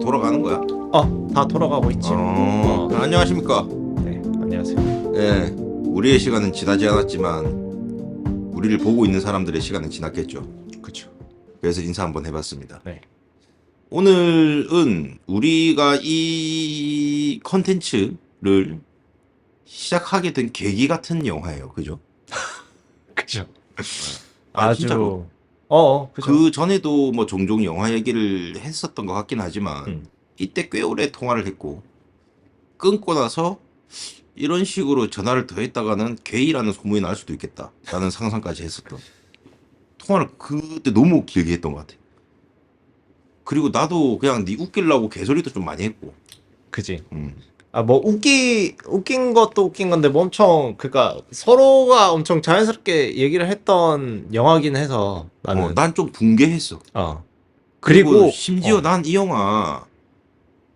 돌아가는 거야? 다 돌아가고 있지. 안녕하십니까? 네, 안녕하세요. 예, 우리의 시간은 지나지 않았지만 우리를 보고 있는 사람들의 시간은 지났겠죠. 그렇죠. 그래서 인사 한번 해봤습니다. 네. 오늘은 우리가 이 컨텐츠를 시작하게 된 계기 같은 영화예요. 그죠? 그죠. 진짜로. 그죠. 그 전에도 뭐 종종 영화 얘기를 했었던 것 같긴 하지만 이때 꽤 오래 통화를 했고 끊고 나서 이런 식으로 전화를 더 했다가는 게이라는 소문이 날 수도 있겠다 라는 상상까지 했었던 통화를 그때 너무 길게 했던 것 같아. 그리고 나도 그냥 네 웃기려고 개소리도 좀 많이 했고. 그지. 음. 뭐 웃긴 것도 웃긴 건데 뭐 엄청 그러니까 서로가 엄청 자연스럽게 얘기를 했던 영화긴 해서 나는 난 좀 붕괴했어. 그리고 심지어 난 이 영화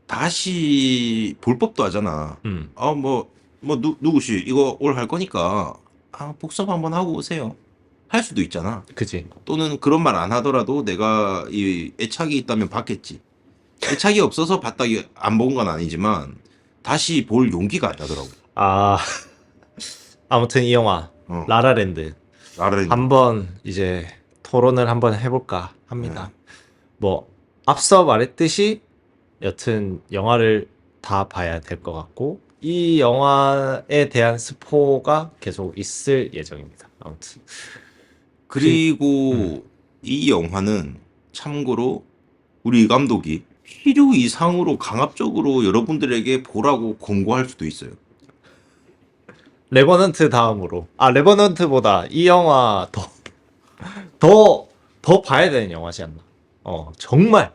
다시 볼 법도 하잖아. 누구시 이거 올 할 거니까 복습 한번 하고 오세요 할 수도 있잖아. 그지. 또는 그런 말 안 하더라도 내가 이 애착이 있다면 봤겠지. 애착이 없어서 봤다기 안 본 건 아니지만 다시 볼 용기가 안 나더라고. 아무튼 이 영화 라라랜드 나를 한번 이제 토론을 한번 해볼까 합니다. 뭐 앞서 말했듯이 여튼 영화를 다 봐야 될 것 같고 이 영화에 대한 스포가 계속 있을 예정입니다. 아무튼 그리고 이 영화는 참고로 우리 감독이 필요 이상으로 강압적으로 여러분들에게 보라고 권고할 수도 있어요. 레버넌트 다음으로 레버넌트보다 이 영화 더 봐야 되는 영화지 않나. 정말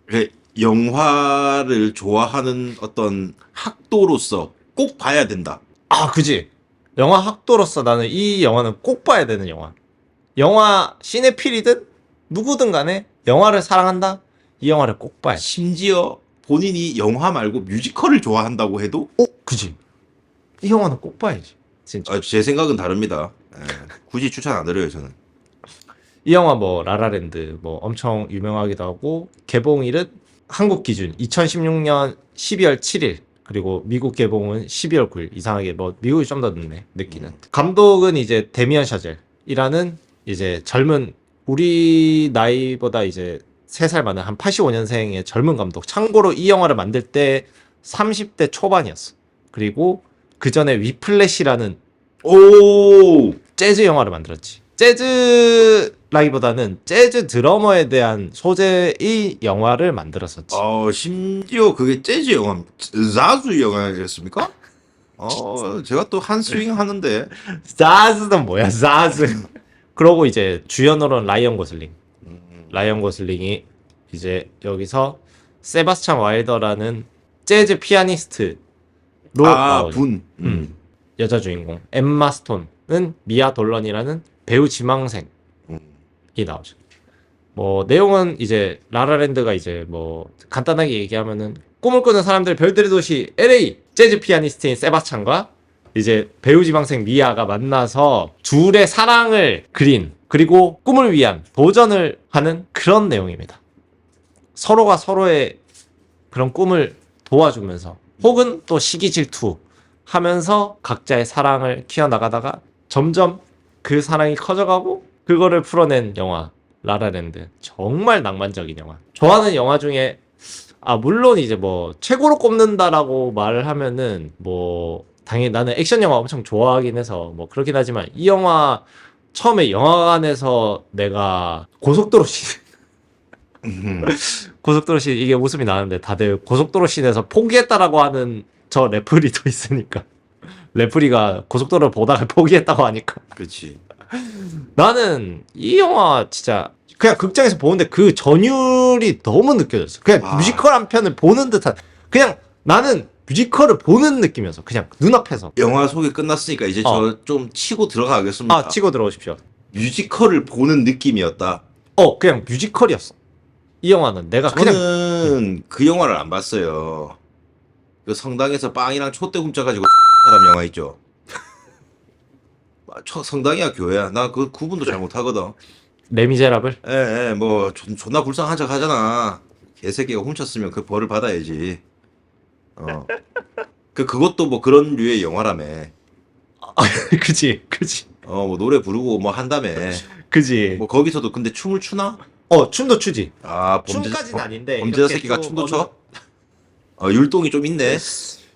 그래, 영화를 좋아하는 어떤 학도로서 꼭 봐야 된다. 그지. 영화 학도로서 나는 이 영화는 꼭 봐야 되는 영화 시네필이든 누구든 간에 영화를 사랑한다? 이 영화를 꼭 봐야 돼. 심지어 본인이 영화 말고 뮤지컬을 좋아한다고 해도 그지. 이 영화는 꼭 봐야지. 진짜. 제 생각은 다릅니다. 굳이 추천 안 드려요 저는. 이 영화 뭐 라라랜드 뭐 엄청 유명하기도 하고 개봉일은 한국 기준 2016년 12월 7일 그리고 미국 개봉은 12월 9일. 이상하게 뭐 미국이 좀 더 늦네 느끼는. 감독은 이제 데미안 샤젤이라는 이제 젊은 우리 나이보다 이제 3살 많은 한 85년생의 젊은 감독. 참고로 이 영화를 만들 때 30대 초반이었어. 그리고 그 전에 위플래시라는 재즈 영화를 만들었지. 재즈라기보다는 재즈 드러머에 대한 소재의 영화를 만들었었지. 심지어 그게 재즈 영화, 자즈 영화였습니까? 제가 또 한 스윙 하는데. 자즈는 뭐야, 자즈. 그러고 이제 주연으로는 라이언 고슬링. 라이언 고슬링이 이제 여기서 세바스찬 와일더라는 재즈 피아니스트로 나오죠. 여자 주인공 엠마 스톤은 미아 돌런이라는 배우 지망생이 나오죠. 뭐 내용은 이제 라라랜드가 이제 뭐 간단하게 얘기하면은 꿈을 꾸는 사람들 별들의 도시 LA 재즈 피아니스트인 세바스찬과 이제 배우 지망생 미아가 만나서 둘의 사랑을 그린 그리고 꿈을 위한 도전을 하는 그런 내용입니다. 서로가 서로의 그런 꿈을 도와주면서 혹은 또 시기 질투 하면서 각자의 사랑을 키워나가다가 점점 그 사랑이 커져가고 그거를 풀어낸 영화 라라랜드. 정말 낭만적인 영화. 좋아하는 영화 중에 물론 이제 뭐 최고로 꼽는다라고 말을 하면은 뭐 당연히 나는 액션 영화 엄청 좋아하긴 해서 뭐 그렇긴 하지만 이 영화 처음에 영화관에서 내가 고속도로 씬 이게 웃음이 나는데 다들 고속도로 씬에서 포기했다라고 하는 저 레프리도 있으니까 레프리가 고속도로를 보다가 포기했다고 하니까 그렇지. 나는 이 영화 진짜 그냥 극장에서 보는데 그 전율이 너무 느껴졌어. 그냥 뮤지컬 한 편을 보는 듯한 그냥 나는 뮤지컬을 보는 느낌이었어. 그냥 눈앞에서. 영화 소개 끝났으니까 이제 저 좀 치고 들어가겠습니다. 치고 들어오십시오. 뮤지컬을 보는 느낌이었다. 그냥 뮤지컬이었어. 이 영화는 내가 저는 그 영화를 안 봤어요. 그 성당에서 빵이랑 촛대 훔쳐가지고 사람 영화 있죠. 성당이야 교회야. 나 그 구분도 잘 못하거든. 레미제라블? 뭐 존나 불쌍한 척 하잖아. 개새끼가 훔쳤으면 그 벌을 받아야지. 그것도 뭐 그런 류의 영화라며. 그지, 그지, 뭐 노래 부르고 뭐 한다며. 그지. 뭐 거기서도 근데 춤을 추나? 춤도 추지. 아, 춤까지는 아닌데. 범죄자 이렇게 새끼가 좀 춤도 춰? 율동이 좀 있네.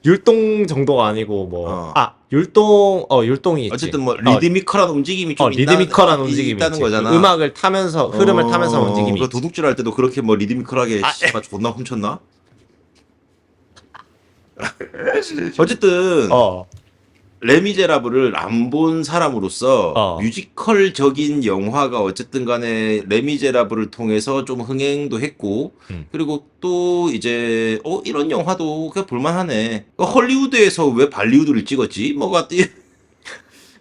율동 정도가 아니고 뭐. 율동이 어쨌든 있지. 뭐 리드미컬한 움직임이 좀 리드미컬한 움직임이 있다는 있지. 거잖아. 그 음악을 타면서 흐름을 타면서 움직임이 그 있지. 도둑질 할 때도 그렇게 뭐 리드미컬하게 씨발 존나 훔쳤나? 어쨌든 레미제라블을 안 본 사람으로서 뮤지컬적인 영화가 어쨌든 간에 레미제라블을 통해서 좀 흥행도 했고 그리고 또 이제 이런 영화도 그냥 볼만하네. 헐리우드에서 왜 발리우드를 찍었지? 뭐가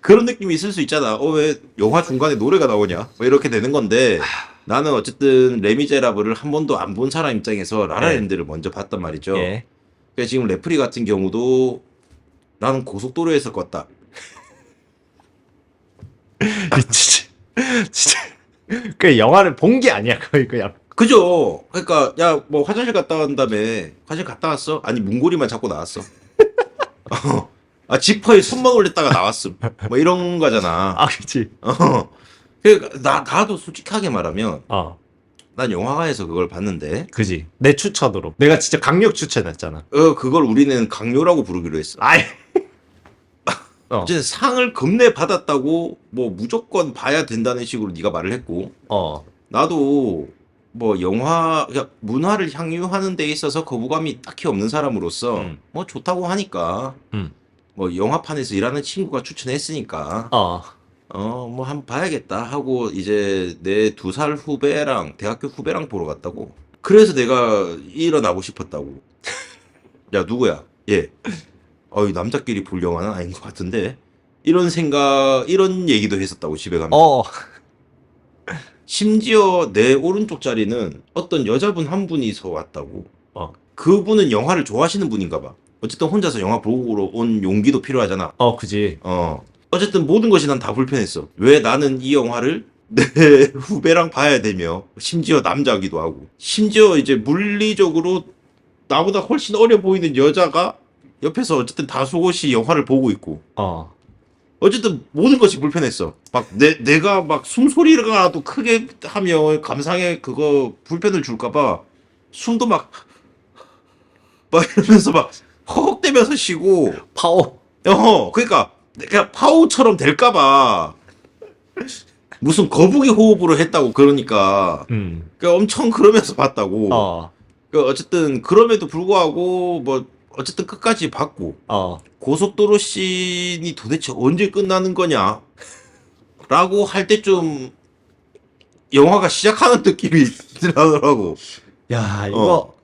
그런 느낌이 있을 수 있잖아. 왜 영화 중간에 노래가 나오냐? 뭐 이렇게 되는 건데 나는 어쨌든 레미제라블을 한 번도 안 본 사람 입장에서 라라랜드를 먼저 봤단 말이죠. 그래서 지금 레프리 같은 경우도 나는 고속도로에서 껐다. 진짜 그 영화를 본 게 아니야 거의 그냥. 그죠? 그러니까 야 뭐 화장실 갔다 온 다음에 화장실 갔다 왔어? 아니 문고리만 잡고 나왔어. 지퍼에 손만 올렸다가 나왔음. 뭐 이런 거잖아. 그치. 그러니까 나도 솔직하게 말하면 난 영화관에서 그걸 봤는데. 그지. 내 추천으로. 내가 진짜 강력 추천했잖아. 그걸 우리는 강요라고 부르기로 했어. 어쨌든 상을 겁내 받았다고 뭐 무조건 봐야 된다는 식으로 네가 말을 했고 나도 뭐 영화 그러니까 문화를 향유하는 데 있어서 거부감이 딱히 없는 사람으로서 뭐 좋다고 하니까 뭐 영화판에서 일하는 친구가 추천했으니까 뭐 한번 봐야겠다 하고 이제 내 2살 후배랑 대학교 후배랑 보러 갔다고. 그래서 내가 일어나고 싶었다고. 야 누구야? 예. 남자끼리 볼 영화는 아닌 것 같은데 이런 얘기도 했었다고 집에 가면. 심지어 내 오른쪽 자리는 어떤 여자분 한 분이서 왔다고. 그분은 영화를 좋아하시는 분인가 봐. 어쨌든 혼자서 영화 보러 온 용기도 필요하잖아. 그지. 어쨌든 모든 것이 난 다 불편했어. 왜 나는 이 영화를 내 후배랑 봐야 되며 심지어 남자기도 하고 심지어 이제 물리적으로 나보다 훨씬 어려 보이는 여자가 옆에서 어쨌든 다소곳이 영화를 보고 있고 어쨌든 모든 것이 불편했어. 막 내가 막 숨소리라도 크게 하면 감상에 그거 불편을 줄까봐 숨도 막 이러면서 막 허걱대면서 쉬고 파워. 그러니까 내가 파워처럼 될까봐 무슨 거북이 호흡으로 했다고 그러니까 그러니까 엄청 그러면서 봤다고. 그러니까 어쨌든 그럼에도 불구하고 뭐 어쨌든 끝까지 봤고 고속도로 씬이 도대체 언제 끝나는 거냐 라고 할 때쯤 영화가 시작하는 느낌이 나더라고. 야 이거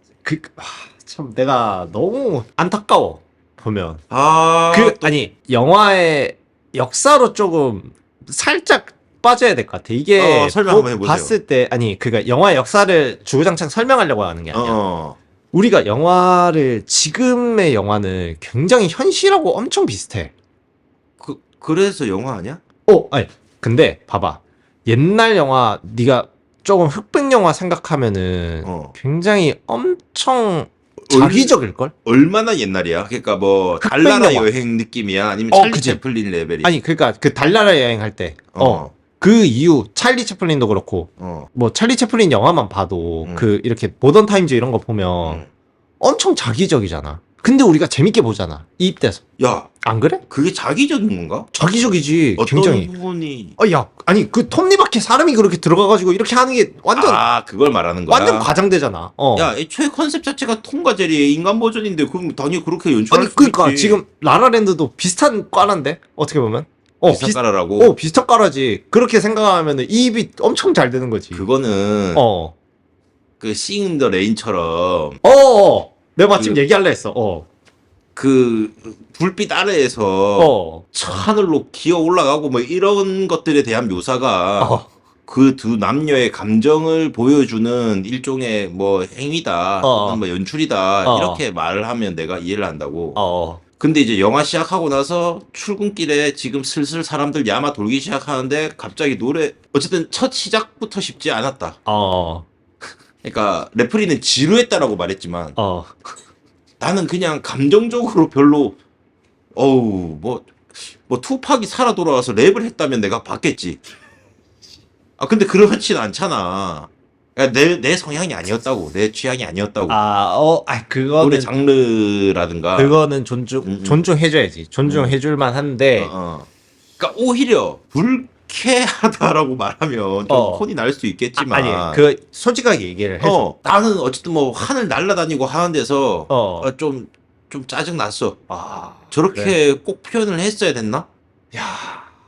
참 내가 너무 안타까워 보면. 아니 영화의 역사로 조금 살짝 빠져야 될 것 같아. 이게 설명 한번 해보세요. 봤을 때 그러니까 영화의 역사를 주구장창 설명하려고 하는 게 아니야. 우리가 영화를 지금의 영화는 굉장히 현실하고 엄청 비슷해. 그래서 영화 아니야? 아니 근데 봐봐. 옛날 영화 네가 조금 흑백 영화 생각하면은 굉장히 엄청 자기적일걸? 얼마나 옛날이야? 그러니까 뭐 달나라 여행 느낌이야? 아니면 찰리 채플린 레벨이야? 아니 그러니까 그 달나라 여행할 때 그 이후 찰리 채플린도 그렇고 뭐 찰리 채플린 영화만 봐도 그 이렇게 모던 타임즈 이런 거 보면 엄청 자기적이잖아. 근데 우리가 재밌게 보잖아. 이입돼서. 야, 안 그래? 그게 자기적인 건가? 자기적이지. 어떤 굉장히. 부분이? 야, 아니 그 톱니바퀴 사람이 그렇게 들어가가지고 이렇게 하는 게 완전 그걸 말하는 거야. 완전 과장되잖아. 야, 애초에 컨셉 자체가 톰과 제리의 인간 버전인데 그럼 당연히 그렇게 연출할 수 그러니까 있지. 지금 라라랜드도 비슷한 과란데 어떻게 보면. 비슷한 까라라고? 비슷한 까라지. 그렇게 생각하면은 이입이 엄청 잘 되는 거지. 그거는 그 싱 더 레인처럼 내가 마침 얘기할라 했어. 그 불빛 아래에서 하늘로 기어 올라가고 뭐 이런 것들에 대한 묘사가 그 두 남녀의 감정을 보여주는 일종의 뭐 행위다, 또는 뭐 연출이다 이렇게 말을 하면 내가 이해를 한다고. 근데 이제 영화 시작하고 나서 출근길에 지금 슬슬 사람들 야마 돌기 시작하는데 갑자기 노래 어쨌든 첫 시작부터 쉽지 않았다. 그러니까 레프리는 지루했다라고 말했지만 어. 나는 그냥 감정적으로 별로 어우 뭐 투팍이 살아 돌아와서 랩을 했다면 내가 봤겠지. 아 근데 그렇진 않잖아. 그러니까 내 성향이 아니었다고, 내 취향이 아니었다고. 노래 그거는 장르라든가. 그거는 음. 존중해줘야지. 존중해줄만 한데, 그러니까 오히려 불쾌하다라고 말하면 좀 어. 혼이 날 수 있겠지만. 아니, 그, 솔직하게 얘기를 해줘. 나는 어쨌든 뭐 하늘 날아다니고 하는 데서 좀 짜증 났어. 저렇게 그래. 꼭 표현을 했어야 됐나?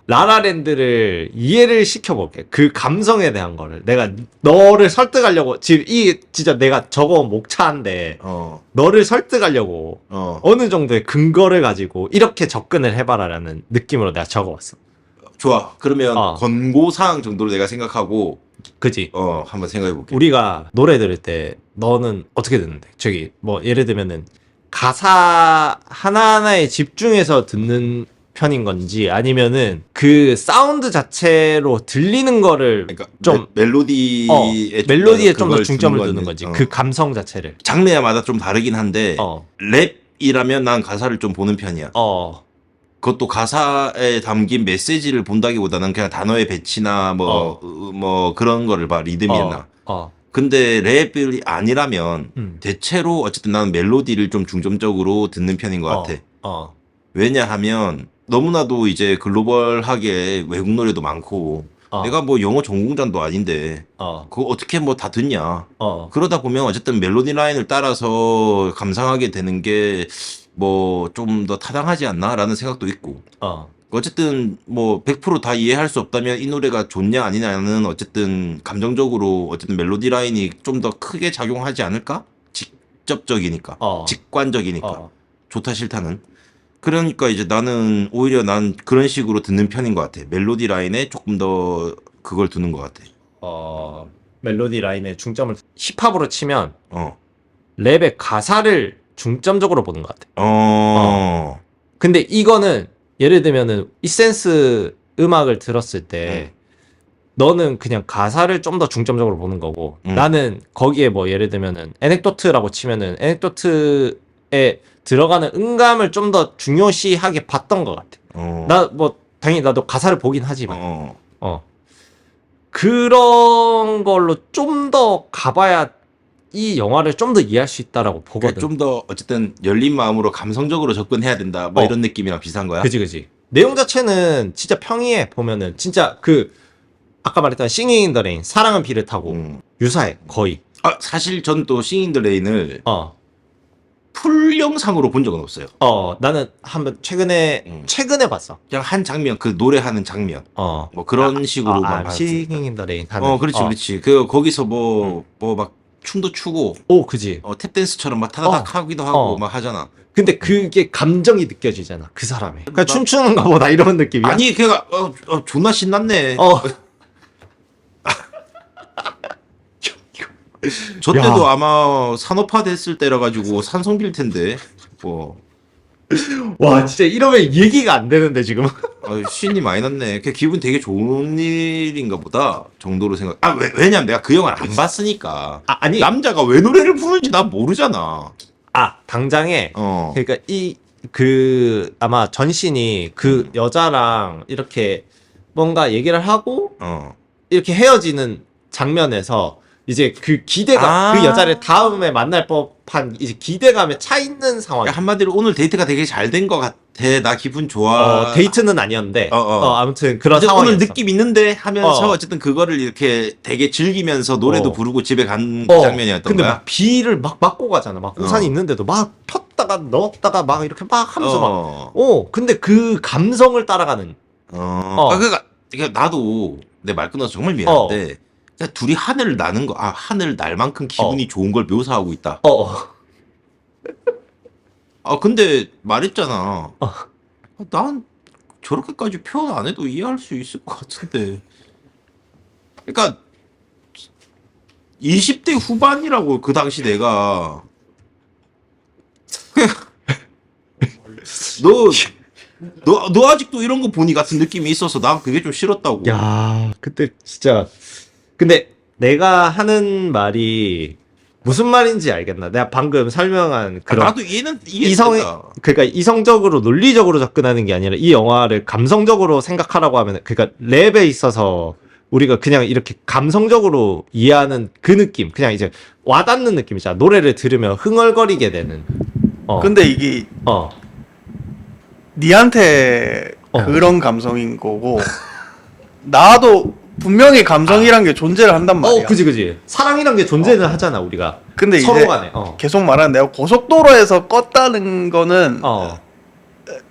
라라랜드를 이해를 시켜볼게. 그 감성에 대한 거를. 내가 너를 설득하려고, 지금 진짜 내가 저거 목차인데, 너를 설득하려고 어느 정도의 근거를 가지고 이렇게 접근을 해봐라라는 느낌으로 내가 적어왔어. 좋아. 그러면 권고사항 정도로 내가 생각하고 그지? 한번 생각해 볼게. 우리가 노래 들을 때 너는 어떻게 듣는데? 저기 뭐 예를 들면은 가사 하나하나에 집중해서 듣는 편인 건지 아니면은 그 사운드 자체로 들리는 거를 그러니까 좀 멜로디에 좀 더 중점을 두는 건지 그 감성 자체를 장르마다 좀 다르긴 한데 랩이라면 난 가사를 좀 보는 편이야. 그것도 가사에 담긴 메시지를 본다기보다는 그냥 단어의 배치나 뭐 그런 거를 봐, 리듬이나. 근데 랩이 아니라면 대체로 어쨌든 나는 멜로디를 좀 중점적으로 듣는 편인 것 같아. 왜냐하면 너무나도 이제 글로벌하게 외국 노래도 많고 내가 뭐 영어 전공자도 아닌데 그거 어떻게 뭐 다 듣냐. 그러다 보면 어쨌든 멜로디 라인을 따라서 감상하게 되는 게 뭐 좀 더 타당하지 않나라는 생각도 있고. 어쨌든 뭐 100% 다 이해할 수 없다면 이 노래가 좋냐 아니냐는 어쨌든 감정적으로 어쨌든 멜로디 라인이 좀 더 크게 작용하지 않을까? 직접적이니까. 직관적이니까. 좋다 싫다는. 그러니까 이제 나는 오히려 난 그런 식으로 듣는 편인 것 같아. 멜로디 라인에 조금 더 그걸 두는 것 같아. 멜로디 라인에 중점을 힙합으로 치면 랩의 가사를 중점적으로 보는 것 같아. 근데 이거는 예를 들면은 이센스 음악을 들었을 때 너는 그냥 가사를 좀 더 중점적으로 보는 거고 나는 거기에 뭐 예를 들면은 에넥도트라고 치면은 에넥도트에 들어가는 음감을 좀 더 중요시하게 봤던 것 같아. 나 뭐 당연히 나도 가사를 보긴 하지만 그런 걸로 좀 더 가봐야 이 영화를 좀 더 이해할 수 있다라고 보거든. 좀 더 어쨌든 열린 마음으로 감성적으로 접근해야 된다. 뭐 이런 느낌이랑 비슷한 거야. 그지. 내용 자체는 진짜 평이해. 보면은 진짜 그 아까 말했던 싱잉 인 더 레인, 사랑은 비를 타고 유사해 거의. 사실 전 또 싱잉 인 더 레인을 풀 영상으로 본 적은 없어요. 나는 한번 최근에 봤어. 그냥 한 장면, 그 노래하는 장면. 뭐 그런 식으로만 봤어. 싱잉 인 더 레인 하는. 그렇지. 거기서 뭐 막 춤도 추고. 그지. 탭댄스처럼 막 타다닥 하기도 하고 막 하잖아. 근데 그게 감정이 느껴지잖아. 그 사람의. 그러니까 춤추는가 보다 이런 느낌이야. 아니, 걔가 존나 신났네. 저 때도 아마 산업화 됐을 때라 가지고 산성비일 텐데. 와, 진짜 이러면 얘기가 안 되는데 지금. 신이 많이 났네. 그 기분 되게 좋은 일인가 보다 정도로 생각. 왜냐면 내가 그 영화를 안 봤으니까. 아니 남자가 왜 노래를 부르는지 난 모르잖아. 당장에 그러니까 아마 전신이 그 여자랑 이렇게 뭔가 얘기를 하고 이렇게 헤어지는 장면에서 이제 그 기대감, 그 여자를 다음에 만날 법한 이제 기대감에 차 있는 상황. 그러니까 한마디로 오늘 데이트가 되게 잘 된 것 같아. 나 기분 좋아. 데이트는 아니었는데, 아무튼 그런 상황이었어. 오늘 느낌 있는데 하면서 어쨌든 그거를 이렇게 되게 즐기면서 노래도 부르고 집에 간 장면이었던 근데 거야. 막 비를 막 맞고 가잖아. 막 우산이 있는데도 막 폈다가 넣었다가 막 이렇게 막 하면서 근데 그 감성을 따라가는. 그러니까 나도 내 말 끊어서 정말 미안한데. 그냥 둘이 하늘을 나는 거, 하늘 날 만큼 기분이 좋은 걸 묘사하고 있다. 근데 말했잖아. 난 저렇게까지 표현 안 해도 이해할 수 있을 것 같은데. 그러니까 20대 후반이라고 그 당시 내가 너 아직도 이런 거 보니 같은 느낌이 있어서 난 그게 좀 싫었다고. 야, 그때 진짜. 근데 내가 하는 말이 무슨 말인지 알겠나? 내가 방금 설명한 그런 나도 이해했다. 그러니까 이성적으로 논리적으로 접근하는 게 아니라 이 영화를 감성적으로 생각하라고 하면 그러니까 랩에 있어서 우리가 그냥 이렇게 감성적으로 이해하는 그 느낌, 그냥 이제 와닿는 느낌이잖아. 노래를 들으면 흥얼거리게 되는. 근데 이게 어. 니한테 그런 감성인 거고 나도 분명히 감성이란 게 존재를 한단 말이야. 그지. 사랑이란 게 존재는 하잖아, 우리가. 근데 서로 이제 간에. 계속 말하는 내가 고속도로에서 껐다는 거는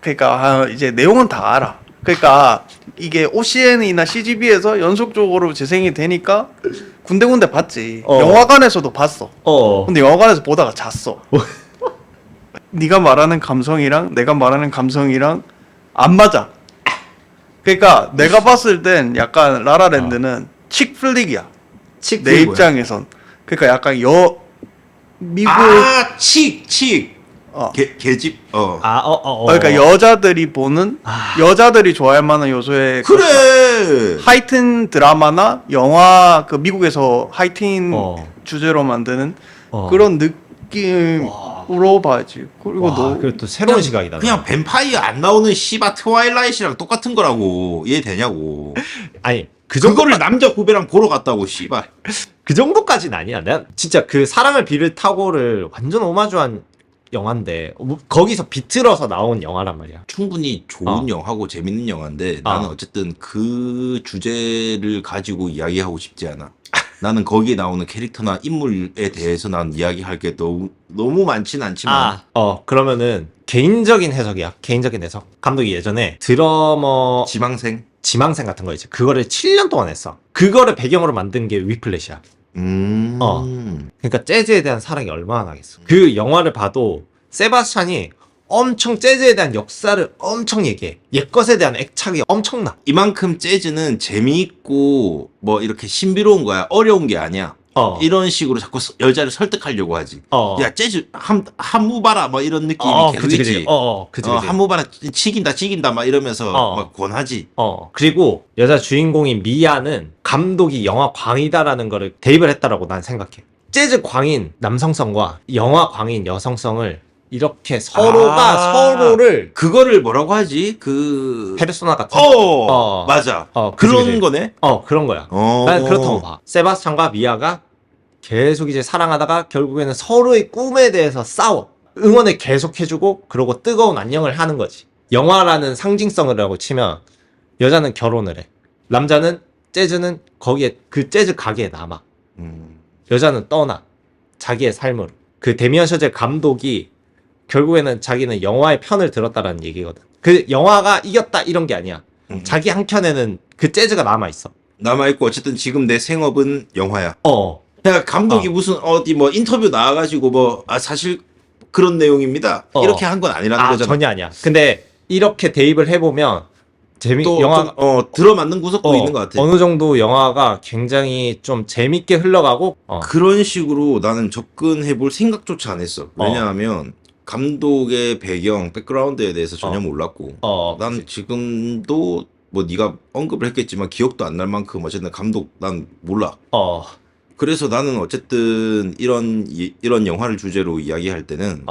그러니까 이제 내용은 다 알아. 그러니까 이게 OCN이나 CGV에서 연속적으로 재생이 되니까 군데군데 봤지. 영화관에서도 봤어. 근데 영화관에서 보다가 잤어. 네가 말하는 감성이랑 내가 말하는 감성이랑 안 맞아. 그러니까 내가 봤을 땐 약간 라라랜드는 칙플릭이야. 내 입장에선. 그러니까 약간 미국 칙. 어. 계집. 그러니까 여자들이 보는 여자들이 좋아할 만한 요소의 그래. 하이틴 드라마나 영화 그 미국에서 하이틴 주제로 만드는 그런 느낌으로 봐야지. 그리고 너 그것도 새로운 시각이다. 그냥 뱀파이어 안 나오는 씨바 트와일라이트랑 똑같은 거라고. 이해되냐고. 아니 그거를 남자 후배랑 보러 갔다고 씨발. 그 정도까지는 아니야. 내가 진짜 그 사랑을 비를 타고를 완전 오마주한 영화인데 거기서 비틀어서 나온 영화란 말이야. 충분히 좋은 영화고 재밌는 영화인데 나는 어쨌든 그 주제를 가지고 이야기하고 싶지 않아. 나는 거기에 나오는 캐릭터나 인물에 대해서 난 이야기할 게 너무 많진 않지만 그러면은 개인적인 해석이야. 개인적인 해석. 감독이 예전에 드러머 지망생 같은 거 있지. 그거를 7년 동안 했어. 그거를 배경으로 만든 게 위플래시야. 그러니까 재즈에 대한 사랑이 얼마나 나겠어. 그 영화를 봐도 세바스찬이 엄청 재즈에 대한 역사를 엄청 얘기해. 옛것에 대한 애착이 엄청나. 이만큼 재즈는 재미있고 뭐 이렇게 신비로운 거야. 어려운 게 아니야. 이런 식으로 자꾸 여자를 설득하려고 하지. 야 재즈 한무 봐라 뭐 이런 느낌이 계속 있지. 그치. 한무 봐라 지긴다 막 이러면서 막 권하지. 그리고 여자 주인공인 미아는 감독이 영화 광이다라는 거를 대입을 했다라고 난 생각해. 재즈 광인 남성성과 영화 광인 여성성을 이렇게 서로를 그거를 뭐라고 하지? 페르소나 같은 맞아. 그치. 그런 거네. 그런 거야. 난 그렇다고 봐. 세바스찬과 미아가 계속 이제 사랑하다가 결국에는 서로의 꿈에 대해서 싸워. 응원을 계속 해주고 그러고 뜨거운 안녕을 하는 거지. 영화라는 상징성이라고 치면 여자는 결혼을 해. 남자는 재즈는 거기에 그 재즈 가게에 남아. 여자는 떠나. 자기의 삶으로. 그 데미안 셔젤 감독이 결국에는 자기는 영화의 편을 들었다라는 얘기거든. 그 영화가 이겼다 이런 게 아니야. 자기 한켠에는 그 재즈가 남아있어. 남아있고 어쨌든 지금 내 생업은 영화야. 그러니까 감독이 무슨 어디 뭐 인터뷰 나와가지고 뭐 사실 그런 내용입니다. 이렇게 한 건 아니라는 거잖아. 전혀 아니야. 근데 이렇게 대입을 해보면 또 영화 들어맞는 구석도 있는 것 같아. 어느 정도 영화가 굉장히 좀 재밌게 흘러가고 그런 식으로 나는 접근해볼 생각조차 안 했어. 왜냐하면 감독의 배경, 백그라운드에 대해서 전혀 몰랐고 난 지금도 뭐 네가 언급을 했겠지만 기억도 안 날 만큼 어쨌든 감독 난 몰라. 그래서 나는 어쨌든 이런 영화를 주제로 이야기할 때는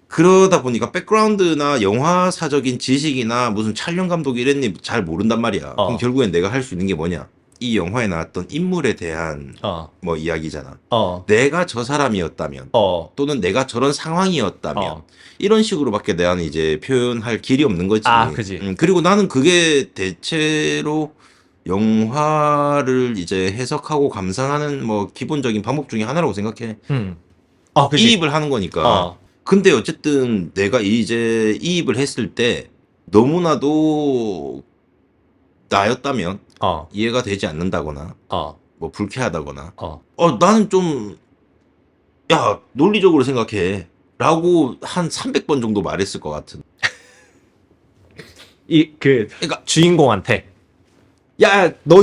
그러다 보니까 백그라운드나 영화사적인 지식이나 무슨 촬영 감독 이랬니 잘 모른단 말이야. 그럼 결국엔 내가 할 수 있는 게 뭐냐? 이 영화에 나왔던 인물에 대한 뭐 이야기잖아. 내가 저 사람이었다면 또는 내가 저런 상황이었다면 이런 식으로밖에 나는 이제 표현할 길이 없는 거지. 그지. 그리고 나는 그게 대체로 영화를 이제 해석하고 감상하는 뭐 기본적인 방법 중에 하나라고 생각해. 그지. 이입을 하는 거니까. 근데 어쨌든 내가 이제 이입을 했을 때 너무나도 나였다면 이해가 되지 않는다거나 뭐 불쾌하다거나 나는 좀 야 논리적으로 생각해 라고 한 300번 정도 말했을 것 같은. 그러니까 주인공한테 야 너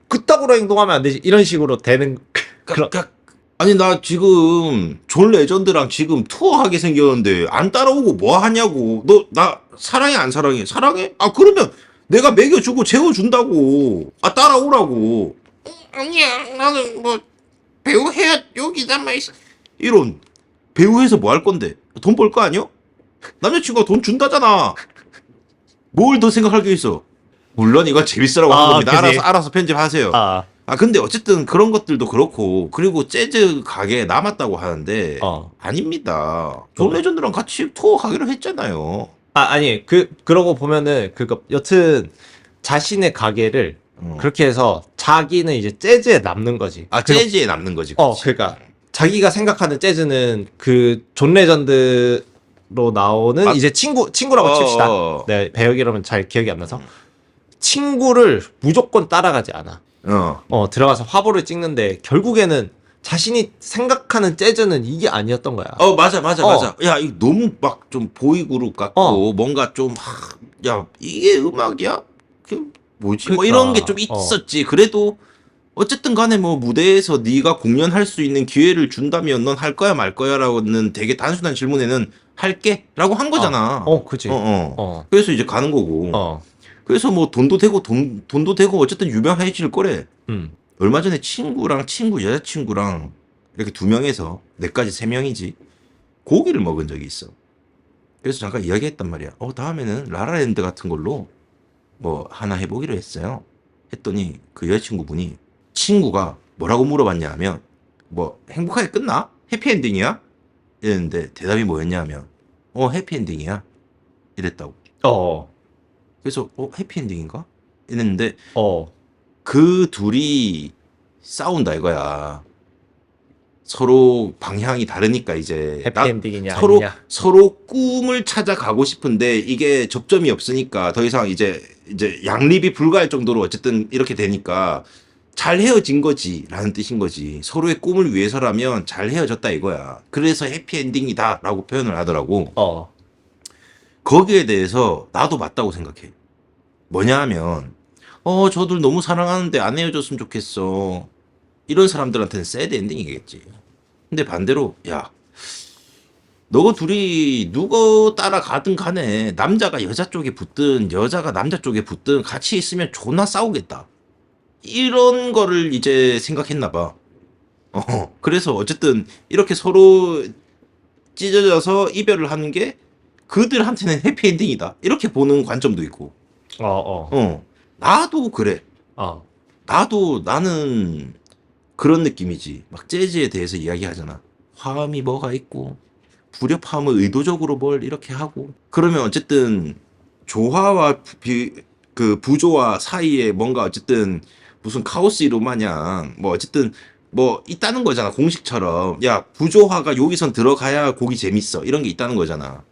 그따구로 행동하면 안 되지 이런 식으로 되는 아니 나 지금 존 레전드랑 지금 투어하게 생겼는데 안 따라오고 뭐 하냐고. 너 나 사랑해 안 사랑해? 사랑해? 그러면 내가 먹여주고 재워준다고. 따라오라고. 아니야 나는 뭐 배우 해야 여기 남아있어. 이런 배우 해서 뭐 할 건데? 돈 벌 거 아니야? 남자친구가 돈 준다잖아. 뭘 더 생각할 게 있어? 물론 이건 재밌으라고 한 겁니다. 그지. 알아서 편집하세요. 아, 근데 어쨌든 그런 것들도 그렇고, 그리고 재즈 가게에 남았다고 하는데 아닙니다. 존 레전드랑 같이 투어 가기로 했잖아요. 아니 그러고 보면은 그거 여튼 자신의 가게를 그렇게 해서 자기는 이제 재즈에 남는 거지. 재즈에 남는 거지. 그렇지. 그러니까 자기가 생각하는 재즈는 그 존 레전드로 나오는 이제 친구라고 칩시다. 네, 배역이라면 잘 기억이 안 나서 친구를 무조건 따라가지 않아. 들어가서 화보를 찍는데 결국에는 자신이 생각하는 재즈는 이게 아니었던 거야. 맞아. 야, 이거 너무 막 좀 보이그룹 같고, 뭔가 좀, 야, 이게 음악이야? 그, 뭐지? 뭐 이런 게 좀 있었지. 그래도, 어쨌든 간에 뭐 무대에서 네가 공연할 수 있는 기회를 준다면 넌 할 거야 말 거야라고는 되게 단순한 질문에는 할게 라고 한 거잖아. 그치. 그래서 이제 가는 거고. 그래서 뭐 돈도 되고 어쨌든 유명해질 거래. 얼마 전에 친구랑 여자친구랑 이렇게 2명에서 내까지 3명이지 고기를 먹은 적이 있어. 그래서 잠깐 이야기했단 말이야. 다음에는 라라랜드 같은 걸로 뭐 하나 해보기로 했어요. 했더니 그 여자친구분이 친구가 뭐라고 물어봤냐 하면 뭐 행복하게 끝나? 해피엔딩이야? 이랬는데 대답이 뭐였냐 하면 해피엔딩이야 이랬다고. 그래서 해피엔딩인가? 이랬는데 그 둘이 싸운다 이거야. 서로 방향이 다르니까 이제 해피엔딩이냐 서로 꿈을 찾아가고 싶은데 이게 접점이 없으니까 더 이상 이제 양립이 불가할 정도로 어쨌든 이렇게 되니까 잘 헤어진 거지라는 뜻인 거지. 서로의 꿈을 위해서라면 잘 헤어졌다 이거야. 그래서 해피엔딩이다라고 표현을 하더라고. 거기에 대해서 나도 맞다고 생각해. 뭐냐 하면 저들 너무 사랑하는데 안 헤어졌으면 좋겠어. 이런 사람들한테는 새드 엔딩이겠지. 근데 반대로 야, 너 둘이 누구 따라가든 간에 남자가 여자 쪽에 붙든 여자가 남자 쪽에 붙든 같이 있으면 존나 싸우겠다. 이런 거를 이제 생각했나 봐. 그래서 어쨌든 이렇게 서로 찢어져서 이별을 하는 게 그들한테는 해피엔딩이다. 이렇게 보는 관점도 있고. 나도 그래. 나는 그런 느낌이지. 막 재즈에 대해서 이야기하잖아. 화음이 뭐가 있고 불협화음을 의도적으로 뭘 이렇게 하고 그러면 어쨌든 조화와 그 부조화 사이에 뭔가 어쨌든 무슨 카오스 이루 마냥 뭐 어쨌든 뭐 있다는 거잖아. 공식처럼 야 부조화가 여기선 들어가야 곡이 재밌어 이런 게 있다는 거잖아.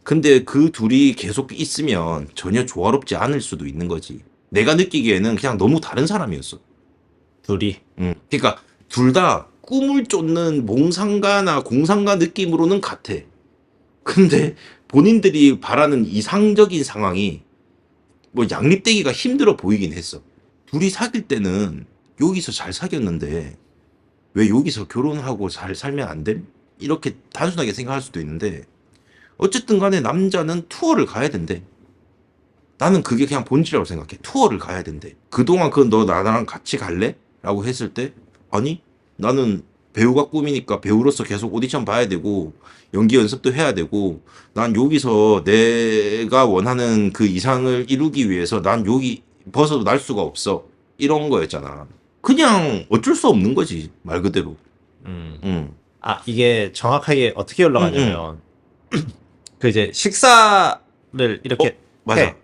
근데 그 둘이 계속 있으면 전혀 조화롭지 않을 수도 있는 거지. 내가 느끼기에는 그냥 너무 다른 사람이었어. 둘이. 그러니까 둘 다 꿈을 쫓는 몽상가나 공상가 느낌으로는 같아. 근데 본인들이 바라는 이상적인 상황이 뭐 양립되기가 힘들어 보이긴 했어. 둘이 사귈 때는 여기서 잘 사귀었는데 왜 여기서 결혼하고 잘 살면 안 돼? 이렇게 단순하게 생각할 수도 있는데 어쨌든 간에 남자는 투어를 가야 된대. 나는 그게 그냥 본질이라고 생각해. 투어를 가야 된대. 그동안 너 나랑 같이 갈래? 라고 했을 때 아니 나는 배우가 꿈이니까 배우로서 계속 오디션 봐야 되고 연기 연습도 해야 되고 난 여기서 내가 원하는 그 이상을 이루기 위해서 난 여기 벗어도 날 수가 없어. 이런 거였잖아. 그냥 어쩔 수 없는 거지 말 그대로. 이게 정확하게 어떻게 올라가냐면 그 이제 식사를 이렇게 맞아. 해.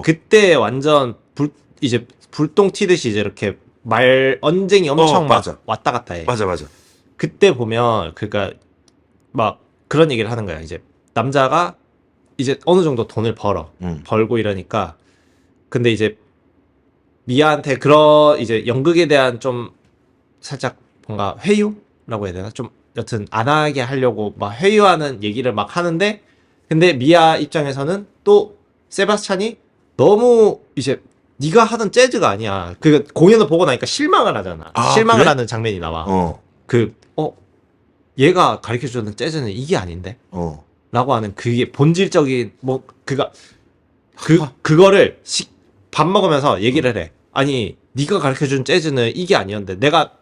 그때 완전 이제 불똥 튀듯이 이제 이렇게 말 언쟁이 엄청 막 맞아. 왔다 갔다 해. 맞아. 그때 보면 그러니까 막 그런 얘기를 하는 거야. 이제 남자가 이제 어느 정도 돈을 벌고 이러니까 근데 이제 미아한테 그런 이제 연극에 대한 좀 살짝 뭔가 회유라고 해야 되나? 좀 여튼 안 하게 하려고 막 회유하는 얘기를 막 하는데 근데 미아 입장에서는 또 세바스찬이 너무 이제 네가 하던 재즈가 아니야. 그 공연을 보고 나니까 실망을 하잖아. 실망을 그래? 하는 장면이 나와. 얘가 가르쳐주는 재즈는 이게 아닌데? 라고 하는 그게 본질적인 그거를 밥 먹으면서 얘기를 해. 아니 네가 가르쳐준 재즈는 이게 아니었는데 내가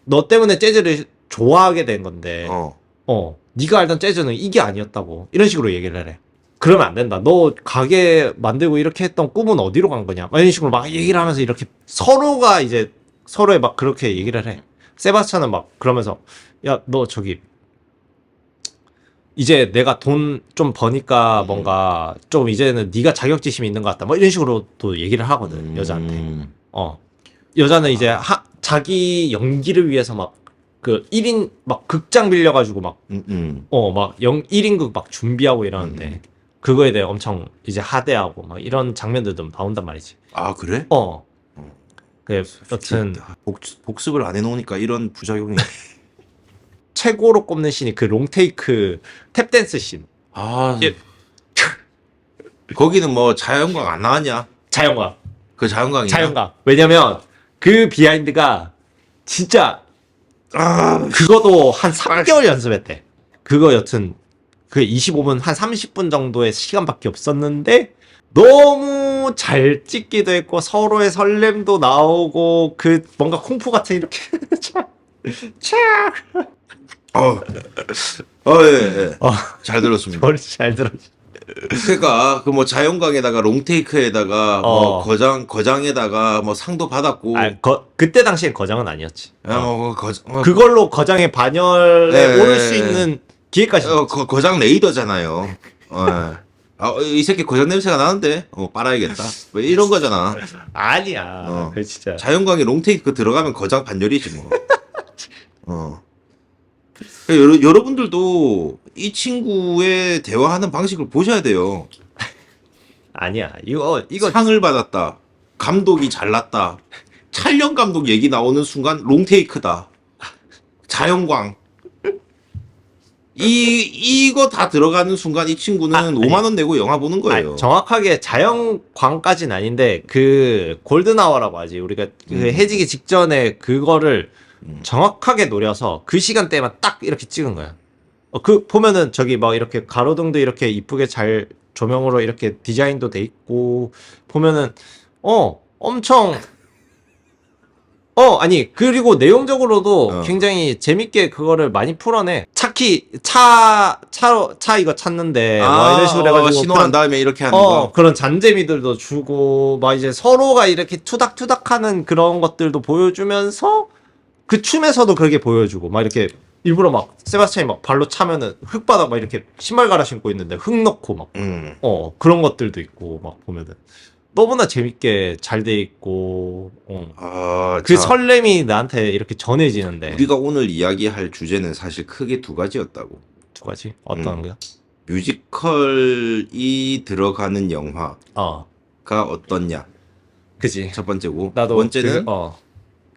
너 때문에 재즈를 좋아하게 된 건데 네가 알던 재즈는 이게 아니었다고 이런 식으로 얘기를 해. 그러면 안 된다. 너 가게 만들고 이렇게 했던 꿈은 어디로 간 거냐? 막 이런 식으로 막 얘기를 하면서 이렇게 서로가 이제 서로에 막 그렇게 얘기를 해. 세바스찬은 막 그러면서 야, 너 저기 이제 내가 돈 좀 버니까 뭔가 좀 이제는 네가 자격지심이 있는 것 같다. 뭐 이런 식으로 또 얘기를 하거든, 여자한테. 여자는 이제 자기 연기를 위해서 막 그 1인 막 극장 빌려가지고 막 막 1인극 막 준비하고 이러는데 그거에 대해 엄청 이제 하대하고 막 이런 장면들도 나온단 말이지. 아 그래? 그 여튼 복습을 안 해놓으니까 이런 부작용이. 최고로 꼽는 씬이 그 롱테이크 탭댄스 씬. 아 예. 거기는 뭐 자연광 안 나왔냐? 자연광. 그 자연광이. 자연광. 왜냐면 그 비하인드가 진짜 그거도 한 3개월 연습했대. 그거 여튼 그 25분 한 30분 정도의 시간밖에 없었는데 너무 잘 찍기도 했고 서로의 설렘도 나오고 그 뭔가 쿵푸 같은 이렇게 예. 잘 들었습니다. 머리 잘 들어. 그러니까 그 뭐 자연광에다가 롱테이크에다가 뭐 거장에다가 뭐 상도 받았고. 그때 당시엔 거장은 아니었지. 그걸로 거장의 반열에 오를 수 있는 기회까지. 거장 레이더잖아요. 이 새끼 거장 냄새가 나는데 빨아야겠다. 뭐 이런 거잖아. 아니야. 그 진짜. 자연광에 롱테이크 들어가면 거장 반열이지 뭐. 여러분들도 이 친구의 대화하는 방식을 보셔야 돼요. 아니야. 이거 상을 받았다. 감독이 잘났다. 촬영 감독 얘기 나오는 순간 롱테이크다. 자연광. 이거 다 들어가는 순간 이 친구는 5만 원 내고 영화 보는 거예요. 정확하게 자연광까지는 아닌데 그 골든아워라고 하지. 우리가 그 해지기 직전에 그거를 정확하게 노려서 그 시간대에만 딱 이렇게 찍은 거야. 그 보면은 저기 막 이렇게 가로등도 이렇게 이쁘게 잘 조명으로 이렇게 디자인도 돼 있고 보면은 엄청 아니 그리고 내용적으로도 굉장히 재밌게 그거를 많이 풀어내. 차키 차 이거 찾는데 뭐 이런 식으로 해가지고 신호한 다음에 이렇게 하는 거. 그런 잔재미들도 주고 막 이제 서로가 이렇게 투닥투닥하는 그런 것들도 보여주면서 그 춤에서도 그렇게 보여주고 막 이렇게 일부러 막 세바스찬이 막 발로 차면은 흙바닥 막 이렇게 신발 갈아 신고 있는데 흙 넣고 막 그런 것들도 있고 막 보면은 너무나 재밌게 잘 돼 있고 그 설렘이 나한테 이렇게 전해지는데 우리가 오늘 이야기할 주제는 사실 크게 두 가지였다고. 두 가지? 어떤 거야? 뮤지컬이 들어가는 영화가 어떻냐. 그지. 첫 번째고. 나도 번째는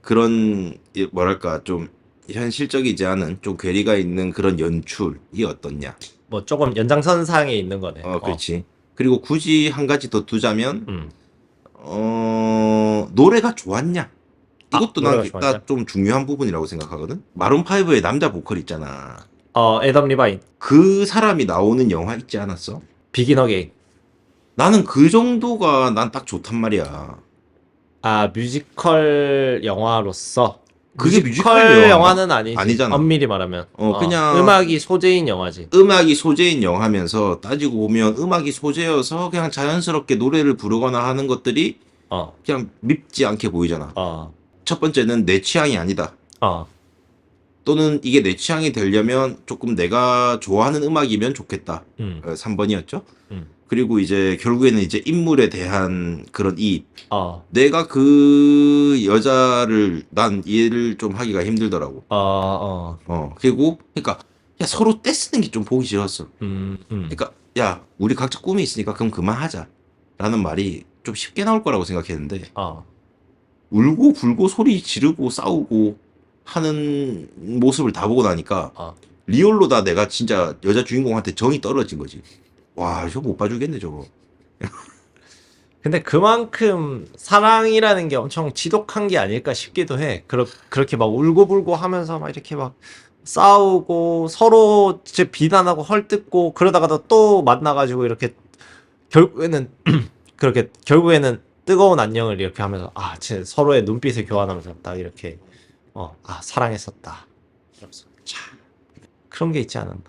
그런 뭐랄까 좀 현실적이지 않은 좀 괴리가 있는 그런 연출이 어떻냐. 뭐 조금 연장선상에 있는 거네. 그렇지. 그리고 굳이 한 가지 더 두자면 노래가 좋았냐. 이것도 난 좀 중요한 부분이라고 생각하거든. 마룬5의 남자 보컬 있잖아. 애덤 리바인. 그 사람이 나오는 영화 있지 않았어? 비긴 어게인. 나는 그 정도가 난 딱 좋단 말이야. 뮤지컬 영화로서 그게 뮤지컬 영화는 아니잖아. 엄밀히 말하면 그냥 음악이 소재인 영화지. 음악이 소재인 영화면서 따지고 보면 음악이 소재여서 그냥 자연스럽게 노래를 부르거나 하는 것들이 그냥 밉지 않게 보이잖아. 첫 번째는 내 취향이 아니다. 또는 이게 내 취향이 되려면 조금 내가 좋아하는 음악이면 좋겠다. 3번이었죠. 그리고 이제 결국에는 이제 인물에 대한 그런 이입. 내가 그 여자를 난 이해를 좀 하기가 힘들더라고. 그리고 그러니까 야, 서로 떼쓰는 게 좀 보기 싫었어. 그러니까 야, 우리 각자 꿈이 있으니까 그럼 그만하자. 라는 말이 좀 쉽게 나올 거라고 생각했는데 울고 불고 소리 지르고 싸우고 하는 모습을 다 보고 나니까 리얼로 다 내가 진짜 여자 주인공한테 정이 떨어진 거지. 와, 저거 못 봐주겠네 저거. 근데 그만큼 사랑이라는 게 엄청 지독한 게 아닐까 싶기도 해. 그렇게 막 울고불고 하면서 막 이렇게 막 싸우고 서로 이제 비난하고 헐뜯고 그러다가도 또 만나가지고 이렇게 결국에는 뜨거운 안녕을 이렇게 하면서 진짜 서로의 눈빛을 교환하면서 딱 이렇게 사랑했었다. 이러면서 그런 게 있지 않았나.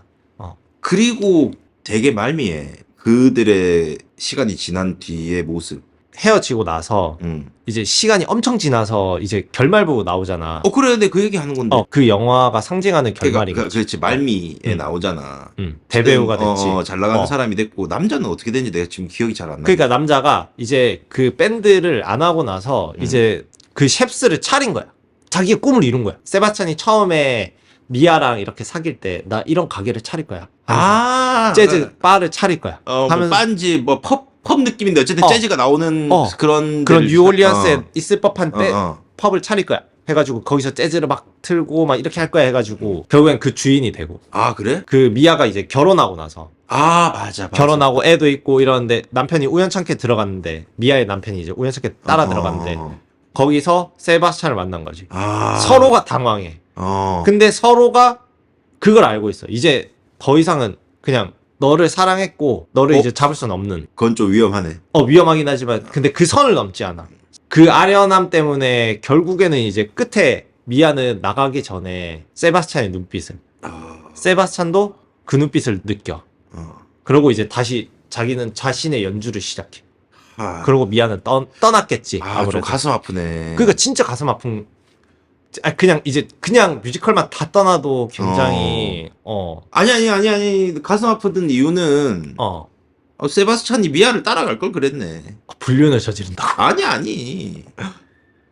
그리고 되게 말미에 그들의 시간이 지난 뒤의 모습. 헤어지고 나서 이제 시간이 엄청 지나서 이제 결말부 나오잖아. 그래, 근데 그 얘기 하는 건데. 그 영화가 상징하는 결말인 거지. 그렇지, 말미에 나오잖아. 대배우가 됐지. 잘 나가는 사람이 됐고, 남자는 어떻게 됐는지 내가 지금 기억이 잘 안 나. 그러니까 남자가 이제 그 밴드를 안 하고 나서 이제 그 셰프스를 차린 거야. 자기의 꿈을 이룬 거야. 세바스찬이 처음에 미아랑 이렇게 사귈 때 나 이런 가게를 차릴 거야. 재즈 바를 차릴 거야. 뭐 빤지 뭐 펍 느낌인데 어쨌든 재즈가 나오는 그런 뉴올리언스에 있을 법한 때 펍을 차릴 거야. 해가지고 거기서 재즈를 막 틀고 막 이렇게 할 거야 해가지고 결국엔 그 주인이 되고. 그래? 그 미아가 이제 결혼하고 나서 맞아. 결혼하고 애도 있고 이러는데 남편이 우연찮게 들어갔는데 미아의 남편이 이제 우연찮게 따라 들어갔는데 거기서 세바스찬을 만난 거지. 서로가 당황해. 근데 서로가 그걸 알고 있어. 이제 더 이상은 그냥 너를 사랑했고 너를 이제 잡을 수는 없는. 그건 좀 위험하네. 위험하긴 하지만 근데 그 선을 넘지 않아. 그 아련함 때문에 결국에는 이제 끝에 미아는 나가기 전에 세바스찬의 눈빛을 세바스찬도 그 눈빛을 느껴. 그러고 이제 다시 자기는 자신의 연주를 시작해. 그러고 미아는 떠났겠지. 좀 가슴 아프네. 그러니까 진짜 가슴 아픈. 그냥 이제 그냥 뮤지컬만 다 떠나도 굉장히 아니 가슴 아프던 이유는 세바스찬이 미아를 따라갈 걸 그랬네. 불륜을 저지른다고. 아니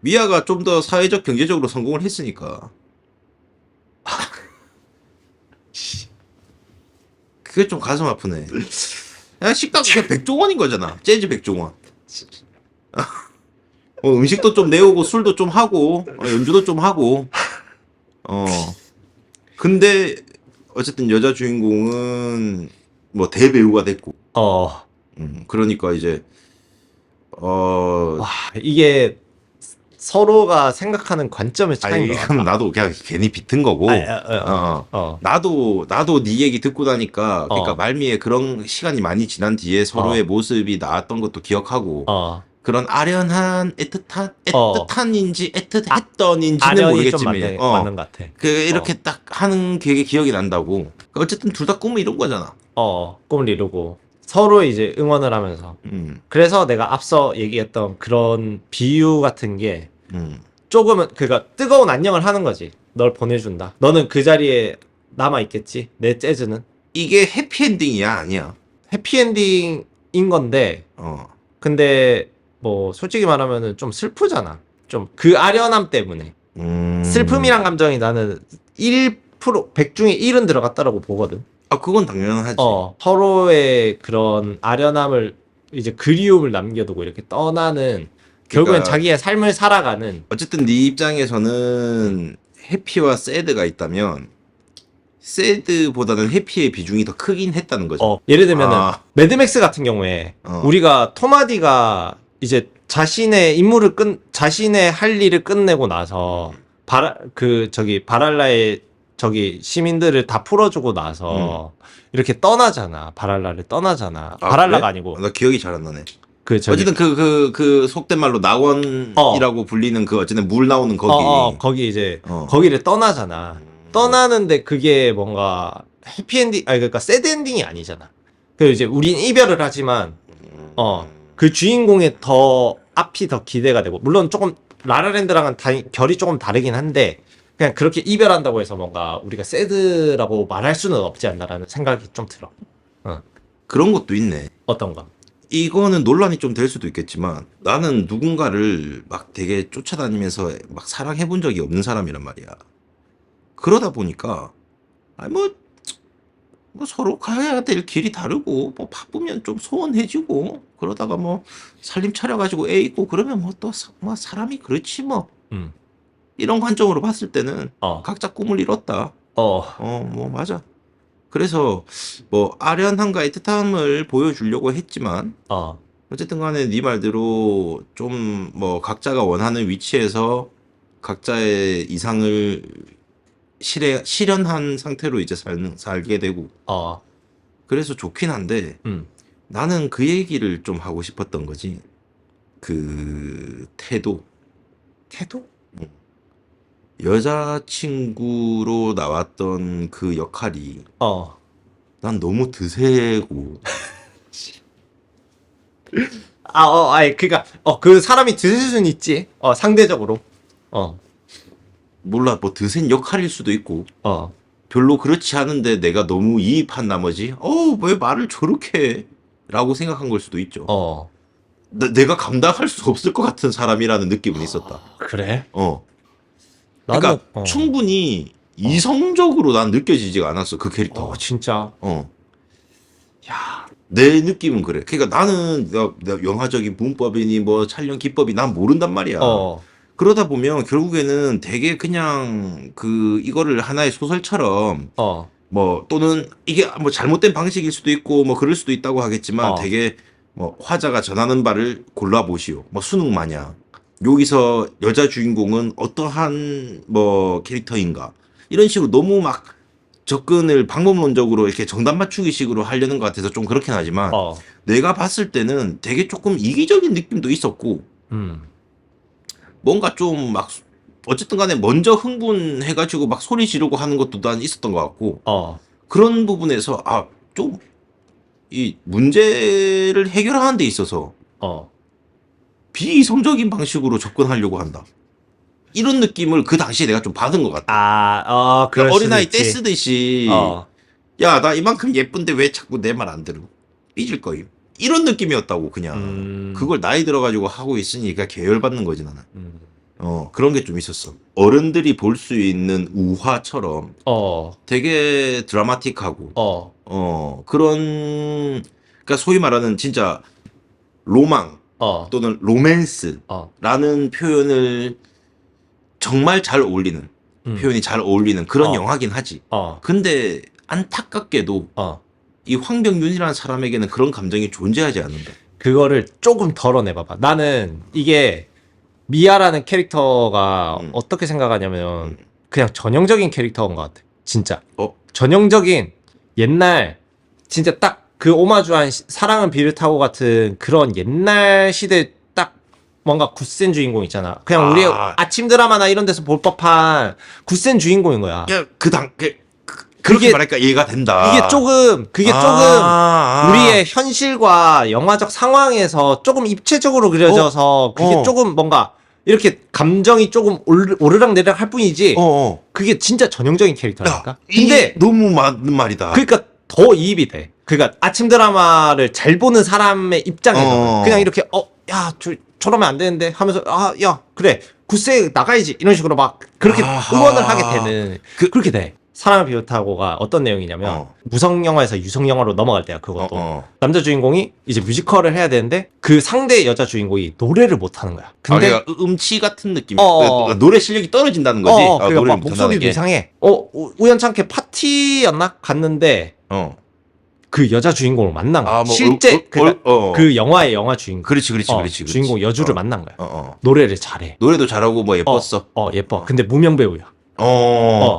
미아가 좀 더 사회적 경제적으로 성공을 했으니까. 그게 좀 가슴 아프네. 야, 식당 그냥 백종원인 거잖아. 재즈 백종원. 음식도 좀 내오고 술도 좀 하고 연주도 좀 하고 근데 어쨌든 여자 주인공은 뭐 대배우가 됐고 그러니까 이제 이게 서로가 생각하는 관점의 차이인 것 같아. 그럼 나도 그냥 괜히 비튼 거고 나도 네 얘기 듣고 나니까 그러니까 말미에 그런 시간이 많이 지난 뒤에 서로의 모습이 나왔던 것도 기억하고 그런 아련한 애틋한인지 애틋했던인지는 모르겠지만 맞는 것 같아. 이렇게 딱 하는 게 기억이 난다고. 어쨌든 둘 다 꿈을 이룬 거잖아. 꿈을 이루고 서로 이제 응원을 하면서. 그래서 내가 앞서 얘기했던 그런 비유 같은 게 조금은 그러니까 뜨거운 안녕을 하는 거지. 널 보내준다. 너는 그 자리에 남아 있겠지. 내 재즈는. 이게 해피엔딩이야 아니야? 해피엔딩인 건데 근데 뭐 솔직히 말하면은 좀 슬프잖아. 좀 그 아련함 때문에. 슬픔이란 감정이 나는 100 중에 1은 들어갔다라고 보거든. 그건 당연하지. 서로의 그런 아련함을 이제 그리움을 남겨두고 이렇게 떠나는 결국엔 자기의 삶을 살아가는. 어쨌든 네 입장에서는 해피와 새드가 있다면 새드보다는 해피의 비중이 더 크긴 했다는 거죠. 예를 들면은 매드맥스 같은 경우에 우리가 토마디가 이제 자신의 자신의 할 일을 끝내고 나서 바랄라의 시민들을 다 풀어주고 나서 이렇게 떠나잖아. 바랄라를 떠나잖아. 바랄라가 그래? 아니고. 나 기억이 잘 안 나네. 어쨌든 그 속된 말로 낙원이라고 불리는 그 어쨌든 물 나오는 거기. 거기 이제 거기를 떠나잖아. 떠나는데 그게 뭔가 해피엔딩, 그러니까 새드 엔딩이 아니잖아. 그리고 이제 우린 이별을 하지만 그 주인공의 더 앞이 더 기대가 되고, 물론 조금 라라랜드랑은 결이 조금 다르긴 한데 그냥 그렇게 이별한다고 해서 뭔가 우리가 새드라고 말할 수는 없지 않나라는 생각이 좀 들어. 그런 것도 있네. 어떤 거? 이거는 논란이 좀 될 수도 있겠지만 나는 누군가를 막 되게 쫓아다니면서 막 사랑해 본 적이 없는 사람이란 말이야. 그러다 보니까 뭐 서로 가야 될 길이 다르고 뭐 바쁘면 좀 소원해지고 그러다가 뭐 살림 차려가지고 애 있고 그러면 뭐 또 뭐 사람이 그렇지 뭐 이런 관점으로 봤을 때는 각자 꿈을 이뤘다. 뭐 맞아. 그래서 뭐 아련함과 애틋함을 보여주려고 했지만 어쨌든 간에 네 말대로 좀 뭐 각자가 원하는 위치에서 각자의 이상을 실현한 상태로 이제 살게 되고 그래서 좋긴 한데 나는 그 얘기를 좀 하고 싶었던 거지. 그 태도, 태도? 여자친구로 나왔던 그 역할이 어. 난 너무 드세고 아니, 그니까, 그 사람이 드실 수는 있지. 상대적으로. 몰라 뭐 드센 역할일 수도 있고 별로 그렇지 않은데 내가 너무 이입한 나머지 왜 말을 저렇게 해? 라고 생각한 걸 수도 있죠. 내가 감당할 수 없을 것 같은 사람이라는 느낌은 있었다. 그래? 그러니까 나는, 충분히 이성적으로 난 느껴지지가 않았어 그 캐릭터. 진짜. 야, 내 느낌은 그래. 그러니까 나는 내가 영화적인 문법이니 뭐 촬영 기법이 난 모른단 말이야. 그러다 보면 결국에는 되게 그냥 이거를 하나의 소설처럼 뭐 또는 이게 뭐 잘못된 방식일 수도 있고 뭐 그럴 수도 있다고 하겠지만 되게 뭐 화자가 전하는 바를 골라보시오. 뭐 수능 마냥 여기서 여자 주인공은 어떠한 뭐 캐릭터인가 이런 식으로 너무 막 접근을 방법론적으로 이렇게 정답 맞추기 식으로 하려는 것 같아서 좀 그렇긴 하지만 내가 봤을 때는 되게 조금 이기적인 느낌도 있었고 뭔가 좀 막 어쨌든 간에 먼저 흥분해가지고 막 소리 지르고 하는 것도 난 있었던 것 같고 그런 부분에서 좀 이 문제를 해결하는 데 있어서 비이성적인 방식으로 접근하려고 한다. 이런 느낌을 그 당시에 내가 좀 받은 것 같아. 그럴 어린아이 수도 있지. 떼쓰듯이 야, 나 이만큼 예쁜데 왜 자꾸 내 말 안 들어? 삐질 거임. 이런 느낌이었다고 그냥. 그걸 나이 들어가지고 하고 있으니까 계열받는 거지 나는. 그런 게 좀 있었어. 어른들이 볼 수 있는 우화처럼 되게 드라마틱하고 그런 그러니까 소위 말하는 진짜 로망 또는 로맨스라는 표현을 정말 잘 어울리는 표현이 잘 어울리는 그런 영화긴 하지. 근데 안타깝게도 이 황병윤이라는 사람에게는 그런 감정이 존재하지 않는다. 그거를 조금 덜어내봐봐. 나는 이게 미아라는 캐릭터가 어떻게 생각하냐면 그냥 전형적인 캐릭터인 것 같아. 진짜. 전형적인 옛날 진짜 딱 그 오마주한 사랑은 비를 타고 같은 그런 옛날 시대 딱 뭔가 굳센 주인공 있잖아. 그냥 우리 아침 드라마나 이런 데서 볼 법한 굳센 주인공인 거야. 야, 그렇게 말할까 이해가 된다. 그게 조금 우리의 현실과 영화적 상황에서 조금 입체적으로 그려져서 그게 조금 뭔가 이렇게 감정이 조금 오르락 내리락 할 뿐이지. 그게 진짜 전형적인 캐릭터라니까. 근데 너무 맞는 말이다. 그러니까 더 이입이 돼. 그러니까 아침 드라마를 잘 보는 사람의 입장에서 그냥 이렇게 야, 저러면 안 되는데 하면서 야, 그래. 굿세 나가야지. 이런 식으로 막 그렇게 응원을 하게 되는 그렇게 돼. 사랑을 비롯하고가 어떤 내용이냐면 무성 영화에서 유성 영화로 넘어갈 때야. 그것도 남자 주인공이 이제 뮤지컬을 해야 되는데 그 상대 여자 주인공이 노래를 못 하는 거야. 근데 그러니까 음치 같은 느낌. 노래 실력이 떨어진다는 거지. 그러니까 막 목소리도 이상해. 우연찮게 파티였나 갔는데 그 여자 주인공을 만난 거야. 실제 그 영화의 영화 주인공. 그렇지. 주인공 여주를 만난 거야. 노래를 잘해. 노래도 잘하고 뭐 예뻤어. 예뻐. 근데 무명 배우야.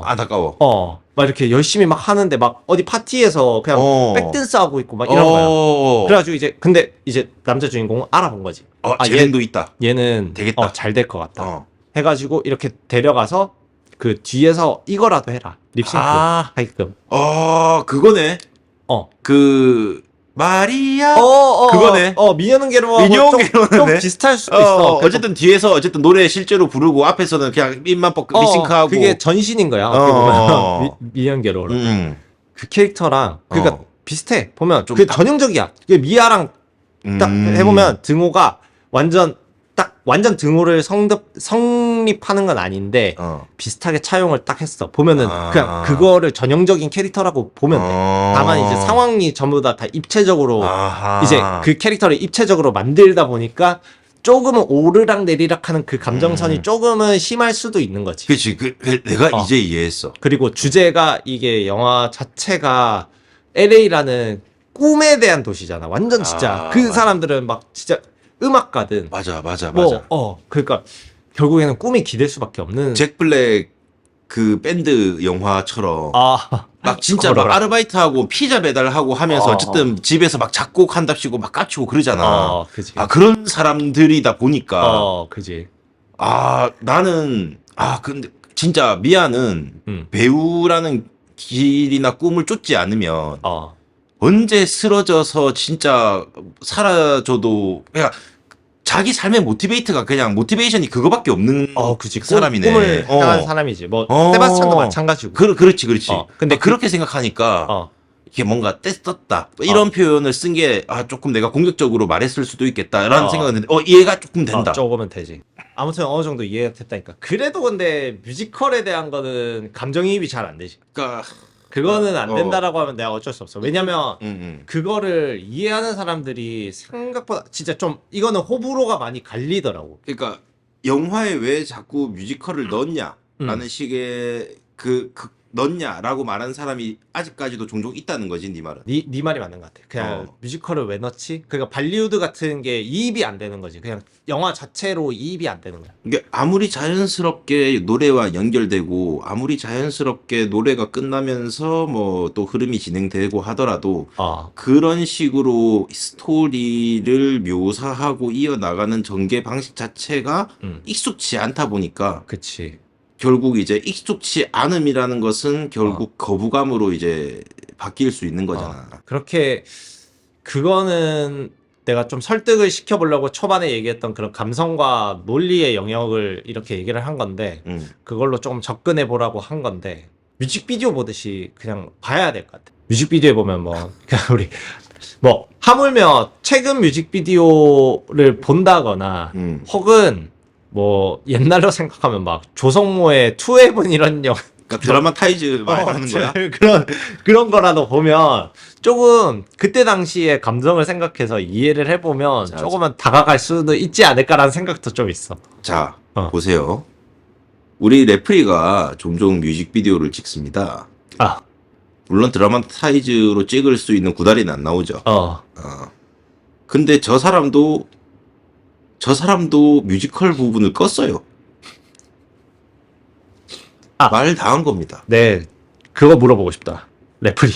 안타까워. 막 이렇게 열심히 막 하는데 막 어디 파티에서 그냥 백댄스 하고 있고 막 이런 거야. 그래가지고 이제 이제 남자 주인공은 알아본 거지. 재능도 있다. 얘는 되겠다. 잘 될 것 같다. 해가지고 이렇게 데려가서 그 뒤에서 이거라도 해라. 립싱크 하게끔. 그거네. 그 마리아. 그거네. 미녀는 괴로워. 좀 비슷할 수도 있어. 어쨌든 뒤에서 어쨌든 노래 실제로 부르고 앞에서는 그냥 입만 뻗고 립싱크하고. 그게 전신인 거야. 어떻게 보면 미녀는 괴로워. 그 캐릭터랑 그러니까 비슷해. 보면 그 전형적이야. 미아랑 딱 해보면 등호가 완전 등호를 성립하는 건 아닌데 비슷하게 차용을 딱 했어. 보면은 그냥 그거를 전형적인 캐릭터라고 보면 돼. 다만 이제 상황이 전부 다 입체적으로 이제 그 캐릭터를 입체적으로 만들다 보니까 조금은 오르락 내리락 하는 그 감정선이 조금은 심할 수도 있는 거지. 그렇지. 내가 이제 이해했어. 그리고 주제가 이게 영화 자체가 LA라는 꿈에 대한 도시잖아. 완전 진짜 그 사람들은 막 진짜 음악가든 맞아. 그러니까 결국에는 꿈이 기댈 수밖에 없는 잭 블랙 그 밴드 영화처럼 아, 막 진짜 막 그거라. 아르바이트하고 피자 배달하고 하면서 어. 어쨌든 집에서 막 작곡한답시고 막 까치고 그러잖아. 그지. 그런 사람들이다 보니까 그지. 나는 근데 진짜 미아는 배우라는 길이나 꿈을 쫓지 않으면 언제 쓰러져서 진짜 사라져도 그냥 자기 삶의 모티베이트가 그냥 모티베이션이 그거밖에 없는 그지. 사람이네. 꿈을 향한 사람이지. 뭐 세바스찬도 마찬가지고. 그렇지. 근데 그렇게 생각하니까 이게 뭔가 뗐었다 이런 표현을 쓴 게 조금 내가 공격적으로 말했을 수도 있겠다라는 생각은 했는데 이해가 조금 된다. 조금은 되지. 아무튼 어느 정도 이해가 됐다니까. 그래도 근데 뮤지컬에 대한 거는 감정이입이 잘 안 되지. 그러니까 그거는 안 된다라고 하면 내가 어쩔 수 없어. 왜냐면 음. 그거를 이해하는 사람들이 생각보다 진짜 좀 이거는 호불호가 많이 갈리더라고. 그러니까 영화에 왜 자꾸 뮤지컬을 넣냐라는 식의 넣냐라고 말하는 사람이 아직까지도 종종 있다는 거지, 네 말은. 네 말이 맞는 것 같아. 그냥 뮤지컬을 왜 넣지? 그러니까 발리우드 같은 게 이입이 안 되는 거지. 그냥 영화 자체로 이입이 안 되는 거야. 이게 아무리 자연스럽게 노래와 연결되고 아무리 자연스럽게 노래가 끝나면서 뭐 또 흐름이 진행되고 하더라도 그런 식으로 스토리를 묘사하고 이어나가는 전개 방식 자체가 익숙치 않다 보니까 그치. 결국 이제 익숙치 않음이라는 것은 결국 거부감으로 이제 바뀔 수 있는 거잖아. 그렇게 그거는 내가 좀 설득을 시켜보려고 초반에 얘기했던 그런 감성과 논리의 영역을 이렇게 얘기를 한 건데 그걸로 조금 접근해 보라고 한 건데 뮤직비디오 보듯이 그냥 봐야 될 것 같아. 뮤직비디오에 보면 뭐 그냥 우리 뭐 하물며 최근 뮤직비디오를 본다거나 혹은 뭐 옛날로 생각하면 막 조성모의 투헤븐 이런 영화 그러니까 드라마 타이즈 말하는 거야? 그런 거라도 보면 조금 그때 당시의 감정을 생각해서 이해를 해보면 조금은 다가갈 수도 있지 않을까라는 생각도 좀 있어. 자, 보세요. 우리 레프리가 종종 뮤직비디오를 찍습니다. 물론 드라마 타이즈로 찍을 수 있는 구달이는 안 나오죠. 근데 저 사람도 뮤지컬 부분을 껐어요. 말 당한 겁니다. 네, 그거 물어보고 싶다. 레프리.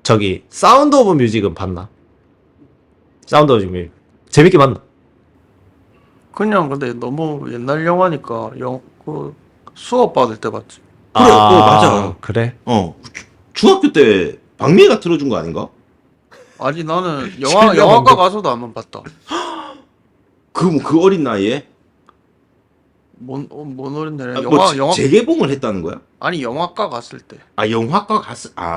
저기 사운드 오브 뮤직은 봤나? 사운드 오브 뮤직 재밌게 봤나? 그냥 근데 너무 옛날 영화니까 그 수업 받을 때 봤지. 그래, 맞아. 그래? 중학교 때 박미애가 틀어준 거 아닌가? 아니 나는 영화과 가서도 안 봤다. 그 어린 나이에? 뭔 어린데 영화 재개봉을 했다는 거야? 아니 영화과 갔을 때.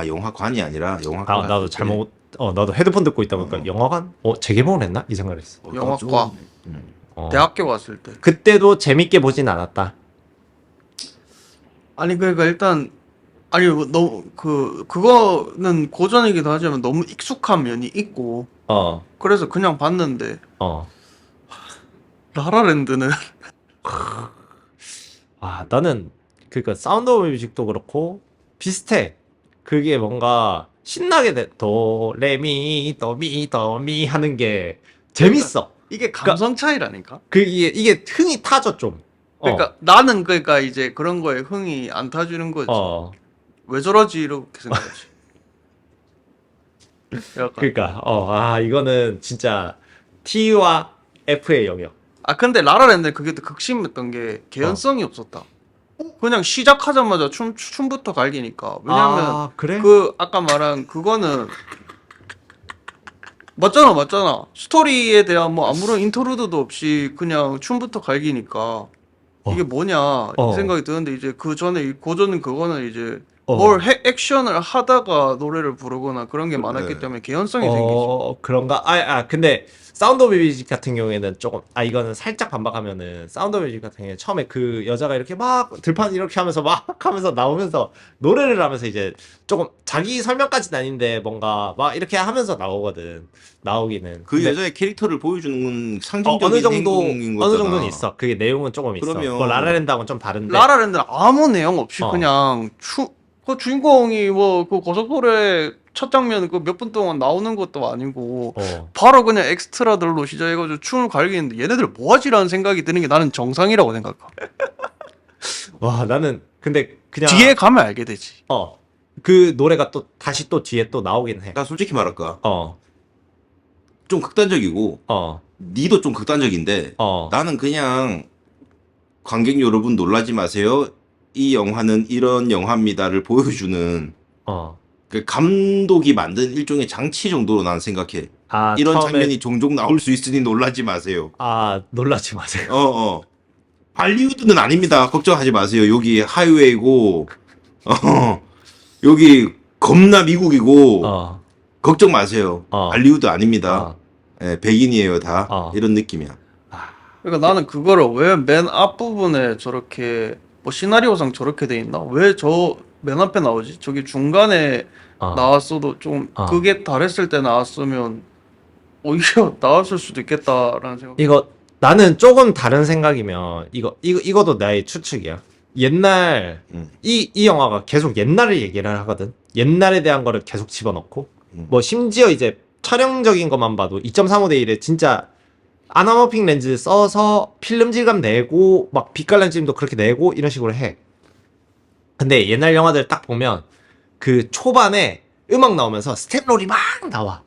영화관이 아니라 영화과. 나도 잘못 나도 헤드폰 듣고 있다 보니까 영화관 재개봉을 했나? 이 생각을 했어. 영화과. 대학교 갔을 때. 그때도 재밌게 보진 않았다. 아니 그러니까 일단 너무 그거는 고전이기도 하지만 너무 익숙한 면이 있고. 그래서 그냥 봤는데. 라라랜드는 나는 그러니까 사운드 오브 뮤직도 그렇고 비슷해. 그게 뭔가 신나게 도레미 도미 도미 하는 게 재밌어. 이게 감성 차이라니까. 이게 흥이 타죠 좀. 그러니까 나는 그러니까 이제 그런 거에 흥이 안 타주는 거지. 왜 저러지 이렇게 생각하지. 그러니까 이거는 진짜 T와 F의 영역. 근데 라라랜드 그게 또 극심했던 게 개연성이 없었다. 그냥 시작하자마자 춤부터 갈기니까. 왜냐면 그래? 아까 말한 그거는 맞잖아. 스토리에 대한 뭐 아무런 인터루드도 없이 그냥 춤부터 갈기니까 이게 뭐냐 이 생각이 드는데 이제 그 전에 고전은 그거는 이제 뭘 액션을 하다가 노래를 부르거나 그런 게 많았기 때문에 개연성이 생기죠. 그런가? 근데 사운드 오브 뮤직 같은 경우에는 조금 이거는 살짝 반박하면은 사운드 오브 뮤직 같은 경우에 처음에 그 여자가 이렇게 막 들판 이렇게 하면서 막 하면서 나오면서 노래를 하면서 이제 조금 자기 설명까지는 아닌데 뭔가 막 이렇게 하면서 나오기는 그 여자의 캐릭터를 보여주는 상징적인 행동인 거잖아. 어느 정도는 있어. 그게 내용은 조금 있어. 그러면 뭐 라라랜드하고는 좀 다른데. 라라랜드는 아무 내용 없이 그냥 그 주인공이 뭐 그 고속도로에 첫 장면 그 몇 분 동안 나오는 것도 아니고 바로 그냥 엑스트라들로 시작해가지고 춤을 갈기는데 얘네들 뭐하지라는 생각이 드는 게 나는 정상이라고 생각해. 와 나는 근데 그냥 뒤에 가면 알게 되지. 그 노래가 또 다시 또 뒤에 또 나오긴 해. 나 솔직히 말할까? 어. 좀 극단적이고 어. 니도 좀 극단적인데 어. 나는 그냥 관객 여러분 놀라지 마세요. 이 영화는 이런 영화입니다를 보여주는 어. 그 감독이 만든 일종의 장치 정도로 나는 생각해. 아, 이런 처음에 장면이 종종 나올 수 있으니 놀라지 마세요. 놀라지 마세요. 발리우드는 아닙니다. 걱정하지 마세요. 여기 하이웨이고, 여기 겁나 미국이고, 어. 걱정 마세요. 어. 발리우드 아닙니다. 어. 예, 백인이에요, 다. 어. 이런 느낌이야. 그러니까 나는 그거를 왜 맨 앞부분에 저렇게 뭐 시나리오상 저렇게 돼 있나? 왜 저 맨 앞에 나오지? 저기 중간에 나왔어도 좀 그게 다랬을 때 나왔으면 오히려 나왔을 수도 있겠다라는 생각. 이거 나는 조금 다른 생각이면 이거도 나의 추측이야. 옛날 이 영화가 계속 옛날을 얘기를 하거든. 옛날에 대한 거를 계속 집어넣고 뭐 심지어 이제 촬영적인 것만 봐도 2.35대 1에 진짜 아나머핑 렌즈 써서 필름 질감 내고 막 빛깔난 찜도 그렇게 내고 이런 식으로 해. 근데 옛날 영화들 딱 보면 그 초반에 음악 나오면서 스텝롤이 막 나와.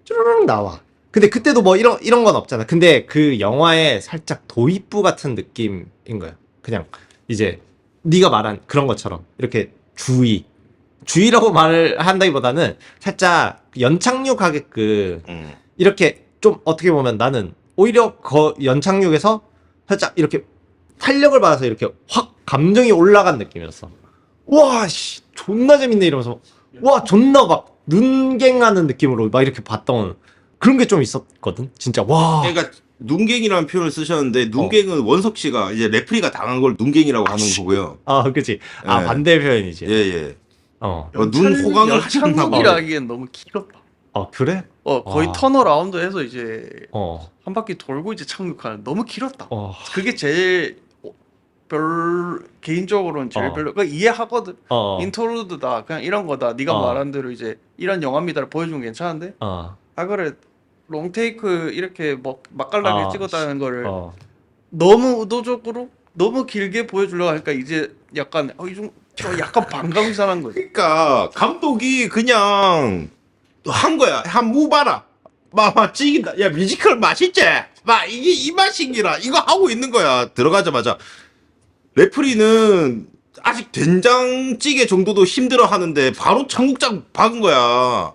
쭈르륵 나와. 근데 그때도 뭐 이런 건 없잖아. 근데 그 영화에 살짝 도입부 같은 느낌인 거야. 그냥 이제 네가 말한 그런 것처럼 이렇게 주의라고 말을 한다기보다는 살짝 연착륙 하게끔 이렇게 좀 어떻게 보면 나는 오히려 연착륙에서 살짝 이렇게 탄력을 받아서 이렇게 확 감정이 올라간 느낌이었어. 와, 씨, 존나 재밌네 이러면서 와, 존나 막 눈갱하는 느낌으로 막 이렇게 봤던 그런 게 좀 있었거든. 진짜 와. 그러니까 눈갱이라는 표현을 쓰셨는데 눈갱은 원석 씨가 이제 레프리가 당한 걸 눈갱이라고 하는 거고요. 그치. 예. 반대 표현이지. 예. 눈 연착륙- 호강을 하셨나 봐. 연착륙이라기엔 너무 길었다. 그래? 거의 와. 턴어라운드해서 이제 어. 한 바퀴 돌고 이제 착륙하는 너무 길었다. 어. 그게 제일 개인적으로는 제일 별로. 그러니까 이해하거든. 인트로드다 그냥 이런 거다. 네가 말한 대로 이제 이런 영화입니다를 보여주면 괜찮은데. 그래 롱테이크 이렇게 뭐 맛깔나게 찍었다는 거를 너무 의도적으로 너무 길게 보여주려고 하니까 이제 약간 저 약간 반감상한 거지. 그러니까 감독이 그냥 한 거야. 한무 봐라. 막 찍인다. 야 뮤지컬 맛있지? 막 이게 이 맛이기라. 이거 하고 있는 거야. 들어가자마자 레프리는 아직 된장찌개 정도도 힘들어 하는데 바로 청국장 박은 거야.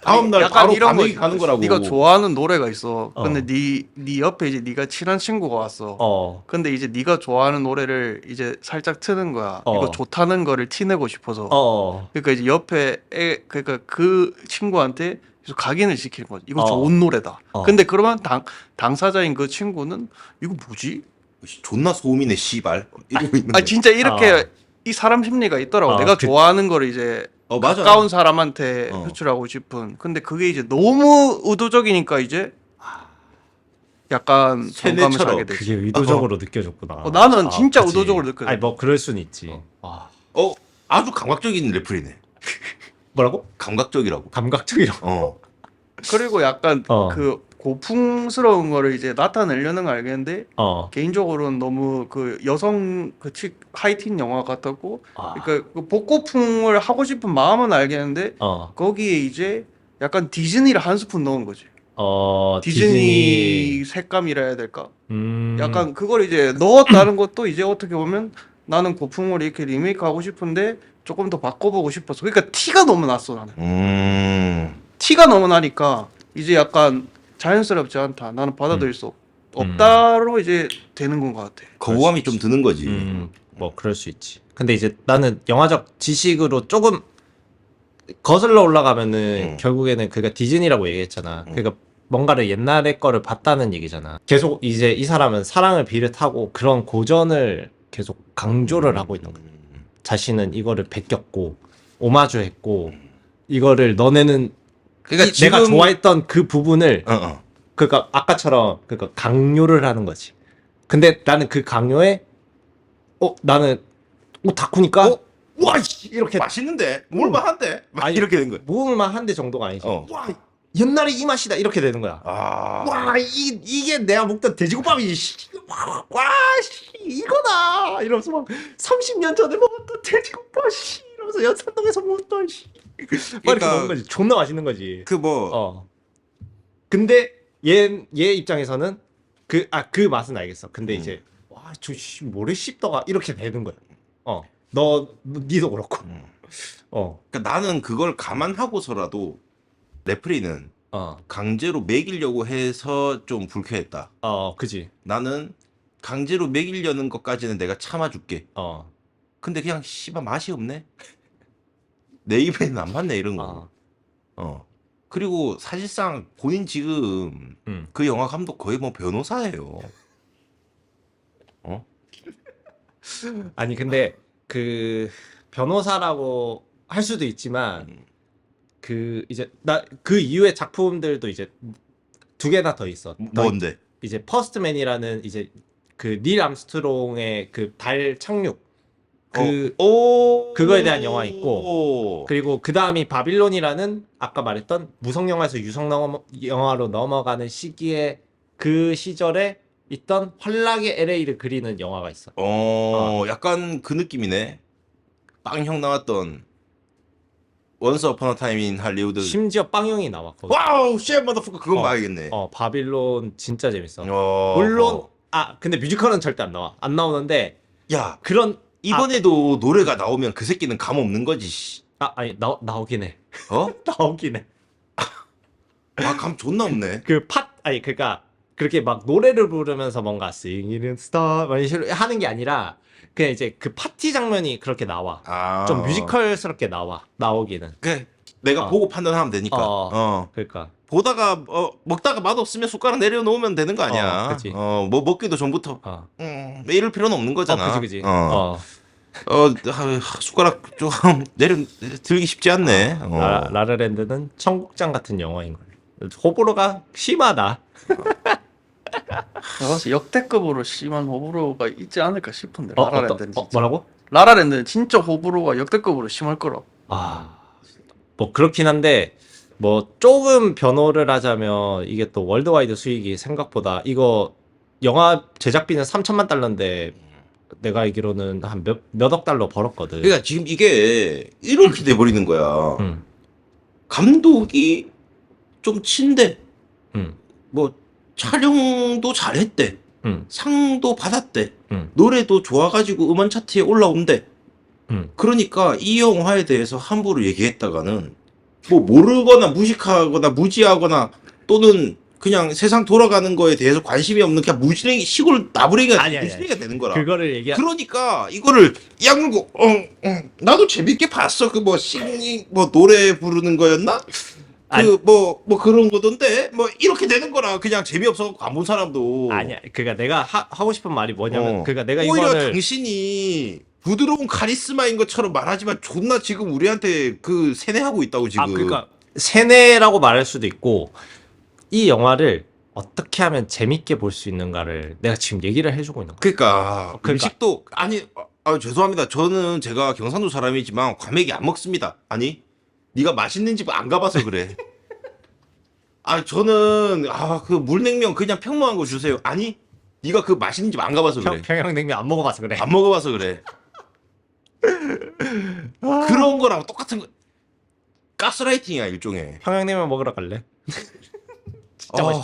다음날 약간 바로 이런 감독이 거 가는 거라고. 네가 좋아하는 노래가 있어. 근데 네 옆에 이제 네가 친한 친구가 왔어. 근데 이제 네가 좋아하는 노래를 이제 살짝 트는 거야. 이거 좋다는 거를 티내고 싶어서. 그러니까 이제 옆에 그러니까 그 친구한테 계속 각인을 시키는 거지. 이거 좋은 노래다. 근데 그러면 당사자인 그 친구는 이거 뭐지? 존나 소음이네 씨발. 이러고 있는 거야. 진짜 이렇게 이 사람 심리가 있더라고. 내가 좋아하는 거를 이제 맞아. 가까운 사람한테 표출하고 싶은. 근데 그게 이제 너무 의도적이니까 이제 약간 공감을 세뇌처럼. 사게 되지. 그게 의도적으로 느껴졌구나. 나는 진짜 그치. 의도적으로 느껴져. 아니 뭐 그럴 순 있지. 아주 감각적인 레프리네. 뭐라고? 감각적이라고. 감각적이라고. 그리고 약간 그 고풍스러운 거를 이제 나타내려는 건 알겠는데 개인적으로는 너무 그 여성 하이틴 영화 같았고 그러니까 그 복고풍을 하고 싶은 마음은 알겠는데 거기에 이제 약간 디즈니를 한 스푼 넣은 거지. 디즈니 색감이라 해야 될까? 약간 그걸 이제 넣었다는 것도 이제 어떻게 보면 나는 고풍을 이렇게 리메이크하고 싶은데 조금 더 바꿔보고 싶어서. 그러니까 티가 너무 났어 나는. 티가 너무 나니까 이제 약간 자연스럽지 않다. 나는 받아들일 수 없다로 이제 되는 건 것 같아. 거부감이 좀 드는 거지. 뭐 그럴 수 있지. 근데 이제 나는 영화적 지식으로 조금 거슬러 올라가면은 결국에는 그가 디즈니라고 얘기했잖아. 그러니까 뭔가를 옛날의 거를 봤다는 얘기잖아. 계속 이제 이 사람은 사랑을 비롯하고 그런 고전을 계속 강조를 하고 있는 거야. 자신은 이거를 베꼈고 오마주했고 이거를 너네는 그러니까 내가 좋아했던 그 부분을 그러니까 아까처럼 강요를 하는 거지. 근데 나는 그 강요에 나는 다쿠니까 와 이렇게 맛있는데 먹을만한데 막 이렇게 된 거야. 먹을만 한데 정도가 아니지. 와 옛날에 이 맛이다 이렇게 되는 거야. 아. 와, 이게 내가 먹던 돼지국밥이 와, 이거다 이러면서 막 30년 전에 먹었던 돼지국밥 이러면서 연산동에서 먹었던 막 이렇게 그러니까 먹는 거지. 존나 맛있는 거지. 그 뭐 근데 얘 입장에서는 그 맛은 알겠어. 근데 이제 와, 저 모래 씹다가 이렇게 되는 거야. 니도 그렇고. 그러니까 나는 그걸 감안하고서라도 레프리는 강제로 먹이려고 해서 좀 불쾌했다. 그지. 나는 강제로 먹이려는 것까지는 내가 참아줄게. 근데 그냥 씨발 맛이 없네. 내 입에는 안 맞네 이런 거. 그리고 사실상 본인 지금 그 영화 감독 거의 뭐 변호사예요. 아니 근데 그 변호사라고 할 수도 있지만 그 이제 나 그 이후의 작품들도 이제 2개나 더 있어. 뭔데? 이제 퍼스트맨이라는 이제 그 닐 암스트롱의 그 달 착륙 그거에 대한 영화 있고, 그리고 그 다음이 바빌론이라는 아까 말했던 무성 영화에서 유성 영화로 넘어가는 시기에 그 시절에 있던 환락의 LA를 그리는 영화가 있어. 약간 그 느낌이네. 빵형 나왔던 원스 어폰 어 타임 인 할리우드. 심지어 빵형이 나와. 거기. 와우 쉣 머더fucker 그건 봐야겠네. 바빌론 진짜 재밌어. 물론 근데 뮤지컬은 절대 안 나와. 안 나오는데 야 그런 이번에도 노래가 나오면 그 새끼는 감 없는 거지. 씨. 아니 나오긴 해. 나오긴 해. 감 존나 없네. 그러니까 그렇게 막 노래를 부르면서 뭔가 Singing in Star 막 이런 식으로 하는 게 아니라 그냥 이제 그 파티 장면이 그렇게 나와. 좀 뮤지컬스럽게 나오기는. 그래 내가 보고 판단하면 되니까. 그러니까 보다가 먹다가 맛없으면 숟가락 내려놓으면 되는 거 아니야. 그치. 뭐 먹기도 전부터 이럴 필요는 없는 거잖아. 그지. 숟가락 좀 들기 쉽지 않네. 라라랜드는 청국장 같은 영화인 거예요. 호불호가 심하다. 내가 봤을 때 역대급으로 심한 호불호가 있지 않을까 싶은데 라라랜드는 진짜. 뭐라고? 라라랜드는 진짜 호불호가 역대급으로 심할 거라고. 뭐 그렇긴 한데 뭐 조금 변호를 하자면 이게 또 월드와이드 수익이 생각보다 이거 영화 제작비는 3천만 달러인데 내가 알기로는 한 몇억 달러 벌었거든. 그러니까 지금 이게 이렇게 돼버리는 거야. 감독이 좀 친대. 뭐 촬영도 잘했대. 상도 받았대. 노래도 좋아가지고 음원 차트에 올라온대. 그러니까 이 영화에 대해서 함부로 얘기했다가는 뭐 모르거나 무식하거나 무지하거나 또는 그냥 세상 돌아가는 거에 대해서 관심이 없는 그냥 무지랭이 시골 나부랭이가 무지랭이가 되는 거라. 그거를 그러니까 이거를 약물고 나도 재밌게 봤어. 그 뭐 싱잉 뭐 노래 부르는 거였나? 그 뭐 그런 거던데 뭐 이렇게 되는 거라. 그냥 재미없어 안 본 사람도. 아니야. 그러니까 내가 하고 싶은 말이 뭐냐면 그러니까 내가 오히려 이거를 당신이 부드러운 카리스마인 것처럼 말하지만 존나 지금 우리한테 그 세뇌하고 있다고 지금. 그러니까 세뇌라고 말할 수도 있고 이 영화를 어떻게 하면 재밌게 볼 수 있는가를 내가 지금 얘기를 해주고 있는 거야. 그러니까 음식도 아니 죄송합니다. 저는 제가 경상도 사람이지만 과메기 안 먹습니다. 아니 네가 맛있는 집 안 가봐서 그래. 저는 그 물냉면 그냥 평범한 거 주세요. 아니 네가 그 맛있는 집 안 가봐서 그래. 평양냉면 안 먹어봐서 그래. 안 먹어봐서 그래. 그런 거랑 똑같은 거. 가스라이팅이야 일종의. 평양냉면 먹으러 갈래? 진짜 맛있어.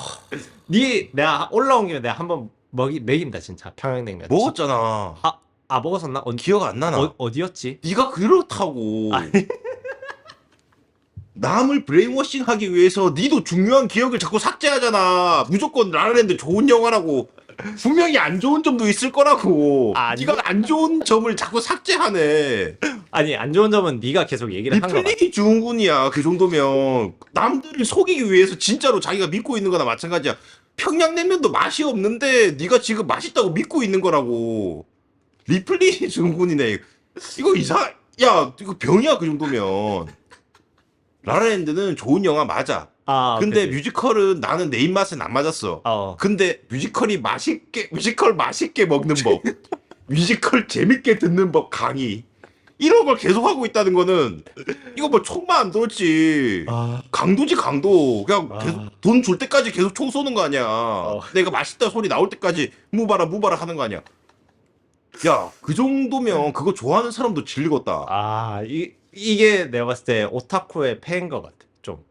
내가 올라온 김에 내가 한번 먹인다 진짜 평양냉면. 먹었잖아. 먹었었나? 기억 안 나나? 어디였지? 네가 그렇다고. 남을 브레인워싱하기 위해서 니도 중요한 기억을 자꾸 삭제하잖아. 무조건 라라랜드 좋은 영화라고. 분명히 안 좋은 점도 있을 거라고. 네가 안 좋은 점을 자꾸 삭제하네. 아니 안 좋은 점은 네가 계속 얘기를 한 거야. 리플릭이 중군이야. 그 정도면 남들을 속이기 위해서 진짜로 자기가 믿고 있는 거나 마찬가지야. 평양냉면도 맛이 없는데 네가 지금 맛있다고 믿고 있는 거라고. 리플릭이 중군이네. 이거 야 이거 병이야 그 정도면. 라라랜드는 좋은 영화 맞아. 근데 그치. 뮤지컬은 나는 내 입맛엔 안 맞았어. 근데 뮤지컬 맛있게 먹는 법, 뮤지컬 재밌게 듣는 법 강의. 이런 걸 계속 하고 있다는 거는 이거 뭐 총만 안 쏠지 강도지 강도. 그냥 계속 돈 줄 때까지 계속 총 쏘는 거 아니야. 내가 맛있다 소리 나올 때까지 무바라 무바라 하는 거 아니야. 야, 그 정도면 그거 좋아하는 사람도 질리겠다. 이게 내가 봤을 때 오타쿠의 폐인 것 같아. 좀.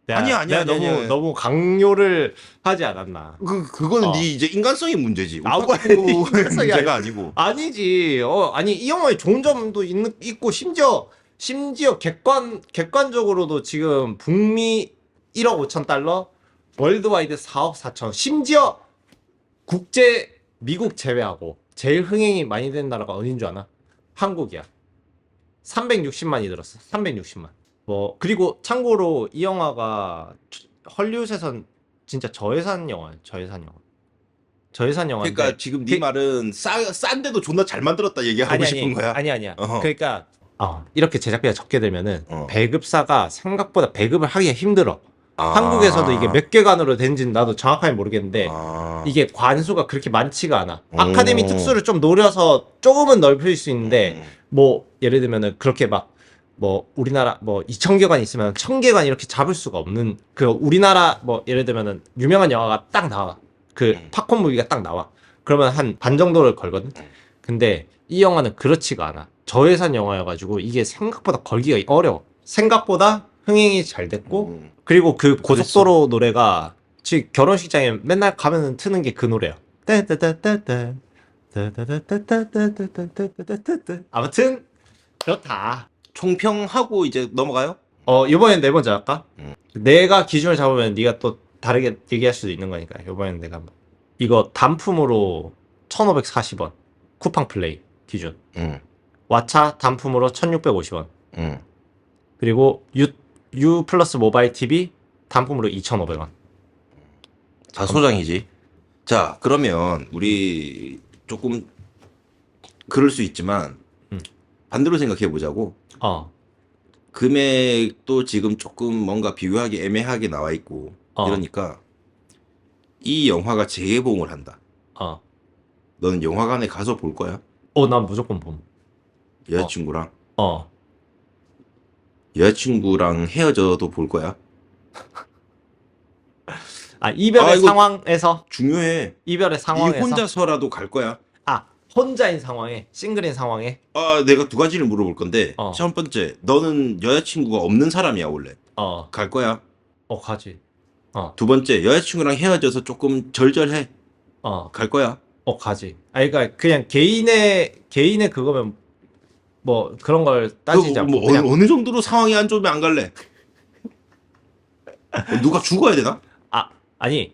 아니야. 너무 강요를 하지 않았나. 그거는 네 이제 인간성의 문제지. 아, 오타쿠 인간성이 문제가 아니고. 아니지. 아니 이 영화에 좋은 점도 있고 심지어 객관적으로도 지금 북미 1억 5천 달러, 월드와이드 4억 4천. 심지어 미국 제외하고 제일 흥행이 많이 된 나라가 어딘 줄 아나? 한국이야. 360만이 들었어. 360만. 그리고 참고로 이 영화가 헐리우드에선 진짜 저예산 영화야. 저예산 영화인데. 그러니까 지금 네 말은 싼데도 존나 잘 만들었다 얘기하고 싶은 거야. 아니야. 어허. 그러니까 이렇게 제작비가 적게 들면은 어. 배급사가 생각보다 배급을 하기가 힘들어. 한국에서도 이게 몇 개간으로 된지는 나도 정확하게 모르겠는데 이게 관수가 그렇게 많지가 않아. 아카데미 특수를 좀 노려서 조금은 넓힐 수 있는데 예를 들면은 그렇게 우리나라 2,000개관 있으면 1,000개관 이렇게 잡을 수가 없는 우리나라 예를 들면은 유명한 영화가 딱 나와. 팝콘 무비가 딱 나와. 그러면 한 반 정도를 걸거든. 근데 이 영화는 그렇지가 않아. 저예산 영화여가지고 이게 생각보다 걸기가 어려워. 생각보다 흥행이 잘 됐고 그리고 그 고속도로 노래가 지금 결혼식장에 맨날 가면은 트는 게 그 노래야. 아무튼 그렇다. 총평하고 이제 넘어가요? 이번엔 네 번째 할까? 내가 기준을 잡으면 네가 또 다르게 얘기할 수도 있는 거니까 이번엔 내가 이거 단품으로 1,540원 쿠팡 플레이 기준. 왓챠 단품으로 1,650원. 그리고 U 플러스 모바일 TV 단품으로 2,500원. 다 소장이지. 자, 그러면 우리 조금 그럴 수 있지만 반대로 생각해 보자고. 금액도 지금 조금 뭔가 비교하기 애매하게 나와 있고 이러니까 이 영화가 재개봉을 한다. 너는 영화관에 가서 볼 거야? 난 무조건 봄. 여자친구랑? 여자친구랑 헤어져도 볼 거야? 이별의 이거 상황에서 중요해. 이별의 상황에서 이 혼자서라도 갈 거야? 혼자인 상황에 싱글인 상황에 내가 두 가지를 물어볼 건데 첫 번째, 너는 여자친구가 없는 사람이야 원래. 갈 거야? 가지. 두 번째, 여자친구랑 헤어져서 조금 절절해. 갈 거야? 가지. 그러니까 그냥 개인의 그거면 그런 걸 따지지 않고 그냥 어느 정도로 상황이 안 좋으면 안 갈래? 누가 죽어야 되나? 아니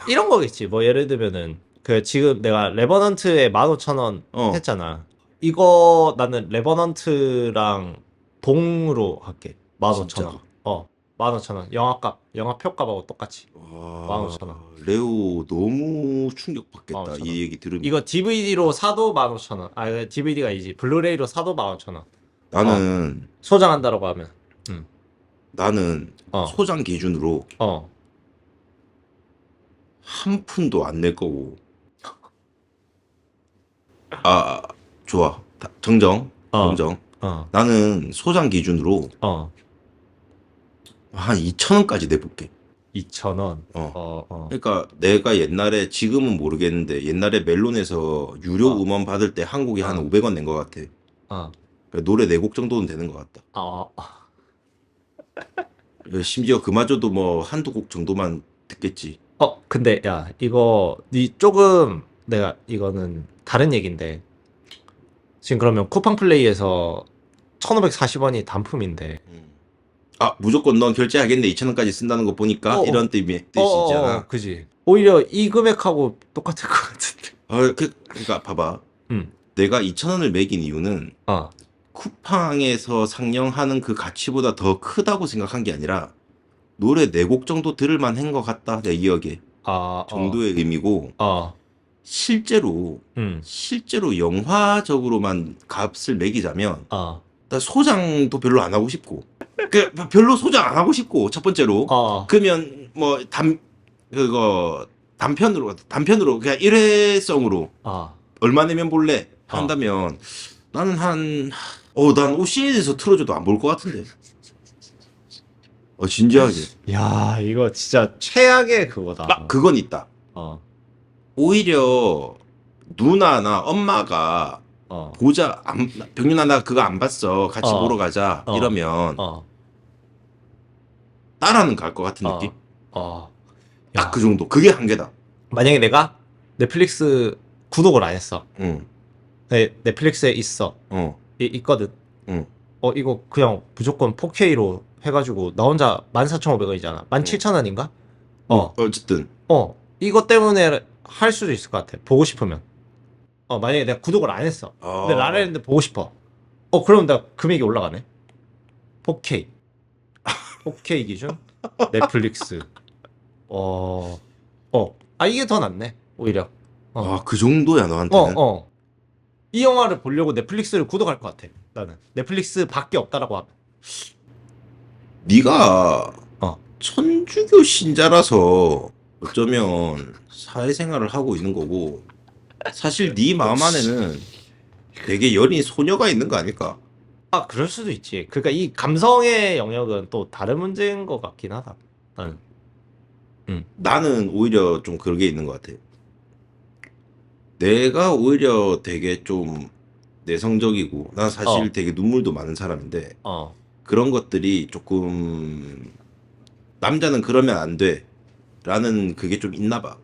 이런 거겠지. 예를 들면은 지금 내가 레버넌트에 15,000원 했잖아. 이거 나는 레버넌트랑 동으로 할게. 15,000원. 15,000원. 영화 표값하고 똑같이. 15,000원. 레오 너무 충격받겠다. 15,000원. 이 얘기 들으면. 이거 DVD로 사도 15,000원. DVD가 이지. 블루레이로 사도 15,000원. 나는 소장한다라고 하면. 나는 소장 기준으로 한 푼도 안 낼 거고. 좋아. 정정. 나는 소장 기준으로 한 2,000원까지 내볼게. 2,000원. 그러니까 내가 옛날에, 지금은 모르겠는데 옛날에 멜론에서 유료 음원 받을 때 한국에 한 500원 낸 것 같아. 그러니까 노래 4곡 정도는 되는 것 같다. 심지어 그마저도 한두 곡 정도만 듣겠지. 근데 야 이거 조금 내가 이거는 다른 얘긴데 지금 그러면 쿠팡 플레이에서 1,540원이 단품인데 무조건 넌 결제하겠네 2,000원까지 쓴다는 거 보니까 이런 뜻이잖아. 그지. 오히려 이 금액하고 똑같을 것 같은데. 그러니까 봐봐. 내가 2,000원을 매긴 이유는 쿠팡에서 상영하는 그 가치보다 더 크다고 생각한 게 아니라 노래 4곡 정도 들을만 한 것 같다 내 기억에. 정도의 의미고 실제로 영화적으로만 값을 매기자면 나 소장도 별로 안 하고 싶고 별로 소장 안 하고 싶고 첫 번째로 그러면 단편으로 그냥 일회성으로 얼마 내면 볼래 한다면 나는 한 난 OCN에서 틀어줘도 안 볼 것 같은데. 진지하게. 야, 이거 진짜 최악의 그거다. 그건 있다. 어. 오히려 누나나 엄마가 보자, 병윤아 나 그거 안 봤어, 같이 보러 가자 이러면 따라는 갈 것 같은 느낌? 딱 그 정도. 그게 한계다. 만약에 내가 넷플릭스 구독을 안 했어. 응. 넷플릭스에 있어. 있거든. 응. 이거 그냥 무조건 4K로 해가지고 나 혼자 14,500원이잖아. 17,000원인가? 어쨌든. 이것 때문에 할 수도 있을 것 같아. 보고 싶으면. 만약에 내가 구독을 안 했어. 근데 라라랜드 보고 싶어. 그럼 내가 금액이 올라가네. 4K. 4K 기준? 넷플릭스. 이게 더 낫네. 오히려. 그 정도야 너한테는? 이 영화를 보려고 넷플릭스를 구독할 것 같아. 나는. 넷플릭스 밖에 없다라고 하면. 네가 천주교 신자라서 어쩌면 사회생활을 하고 있는 거고, 사실 네 마음 안에는 되게 여린 소녀가 있는 거 아닐까? 그럴 수도 있지. 그러니까 이 감성의 영역은 또 다른 문제인 것 같긴 하다. 나는. 나는 오히려 좀 그런 게 있는 것 같아. 내가 오히려 되게 좀 내성적이고, 난 사실 되게 눈물도 많은 사람인데, 그런 것들이 조금 남자는 그러면 안 돼 라는 그게 좀 있나 봐.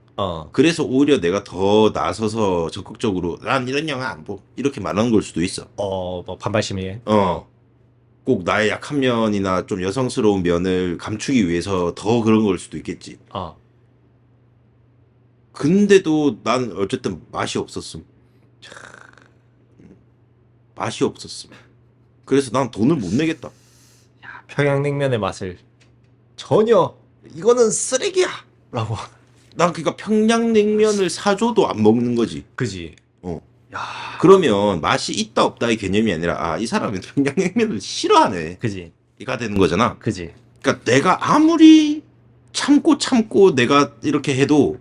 그래서 오히려 내가 더 나서서 적극적으로 난 이런 영화 안 보 이렇게 말하는 걸 수도 있어. 뭐 반발 심리에. 꼭 나의 약한 면이나 좀 여성스러운 면을 감추기 위해서 더 그런 걸 수도 있겠지. 근데도 난 어쨌든 맛이 없었음. 맛이 없었음. 그래서 난 돈을 못 내겠다. 평양냉면의 맛을 전혀 이거는 쓰레기야 라고. 난 그러니까 평양냉면을 사줘도 안 먹는 거지. 그지. 그러면 맛이 있다 없다의 개념이 아니라 이 사람은 평양냉면을 싫어하네. 그지. 이가 되는 거잖아. 그지. 그러니까 내가 아무리 참고 내가 이렇게 해도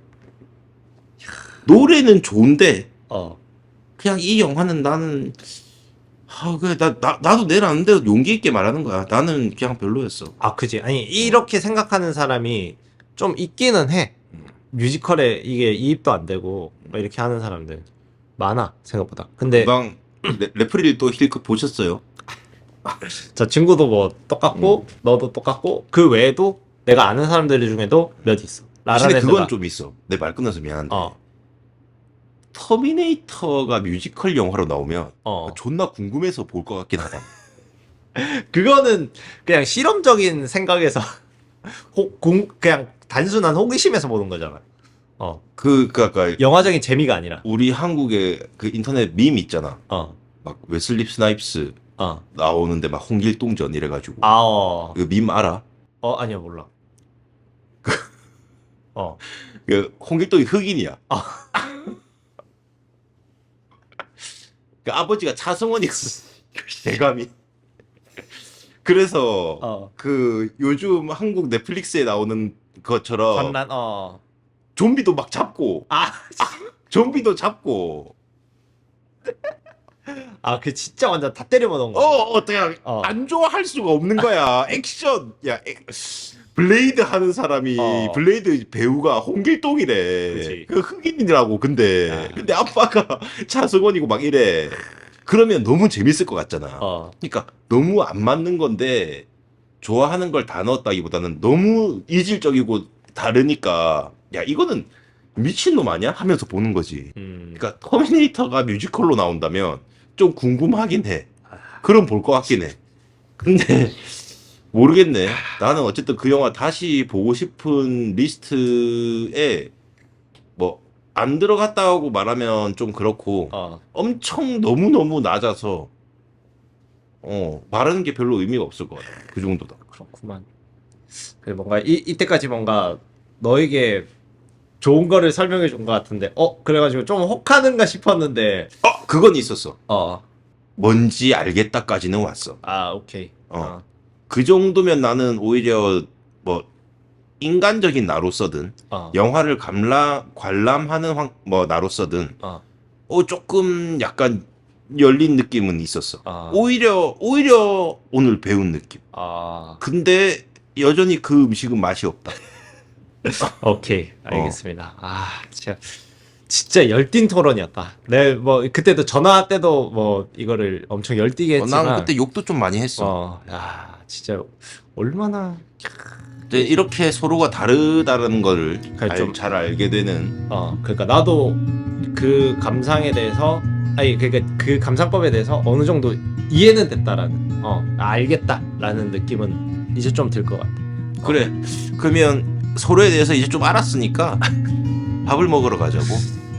노래는 좋은데 그냥 이 영화는 나는 그래 나도 내놨는데 용기 있게 말하는 거야. 나는 그냥 별로였어. 그지. 아니 이렇게 생각하는 사람이 좀 있기는 해. 뮤지컬에 이게 이입도 안 되고 막 이렇게 하는 사람들 많아 생각보다. 근데 금방 레프리를 또 힐끗 보셨어요? 저 친구도 뭐 똑같고 너도 똑같고 그 외에도 내가 아는 사람들 중에도 몇 있어. 근데 라라랜드가. 그건 좀 있어. 내 말 끊어서 미안한데 터미네이터가 뮤지컬 영화로 나오면 존나 궁금해서 볼 것 같긴 하다. 그거는 그냥 실험적인 생각에서 그냥 단순한 호기심에서 보는 거잖아. 그러니까 영화적인 재미가 아니라. 우리 한국에 그 인터넷 밈 있잖아. 막 웨슬리 스나이프스 나오는데 막 홍길동전 이래가지고. 그 밈 알아? 아니요 몰라. 그 홍길동이 흑인이야. 그 아버지가 차승원이 대감이. 그래서 그 요즘 한국 넷플릭스에 나오는 것처럼 관란 좀비도 막 잡고 좀비도 잡고 그 진짜 완전 다 때려먹은 거. 어떻게 안 좋아할 수가 없는 거야. 액션 블레이드 하는 사람이 블레이드 배우가 홍길동이래. 그치. 그 흑인이라고. 근데 아빠가 차승원이고 막 이래. 그러면 너무 재밌을 것 같잖아. 그러니까 너무 안 맞는 건데 좋아하는 걸 다 넣었다기보다는 너무 이질적이고 다르니까 이거는 미친놈 아니야? 하면서 보는 거지. 그러니까 터미네이터가 뮤지컬로 나온다면 좀 궁금하긴 해. 그럼 볼 것 같긴 해. 근데 모르겠네. 나는 어쨌든 그 영화 다시 보고 싶은 리스트에 뭐 안 들어갔다고 말하면 좀 그렇고 엄청 너무너무 낮아서 말하는 게 별로 의미가 없을 것 같아. 그 정도다. 그렇구만. 그래 뭔가 이때까지 뭔가 너에게 좋은 거를 설명해 준 것 같은데 그래가지고 좀 혹하는가 싶었는데 그건 있었어. 뭔지 알겠다까지는 왔어. 오케이. 그 정도면 나는 오히려 뭐 인간적인 나로서든 영화를 관람하는 나로서든 조금 약간 열린 느낌은 있었어. 아. 오히려 오늘 배운 느낌. 아, 근데 여전히 그 음식은 맛이 없다. 오케이, 알겠습니다. 아, 진짜 열띤 토론이었다. 네, 뭐 그때도 전화 때도 뭐 이거를 엄청 열띠게 했지만, 나는 그때 욕도 좀 많이 했어. 야, 진짜 얼마나 이제 이렇게 서로가 다르다는 거를 그래, 좀- 잘 알게 되는. 그러니까 나도 그 감상에 대해서 그러니까 그 감상법에 대해서 어느 정도 이해는 됐다라는 알겠다라는 느낌은 이제 좀 들 것 같아. 그래. 그러면 서로에 대해서 이제 좀 알았으니까 밥을 먹으러 가자고.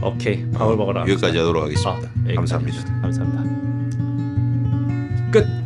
오케이, 밥을 먹으러 여기까지 갑시다. 하도록 하겠습니다. 여기까지 감사합니다. 합시다. 감사합니다. 끝.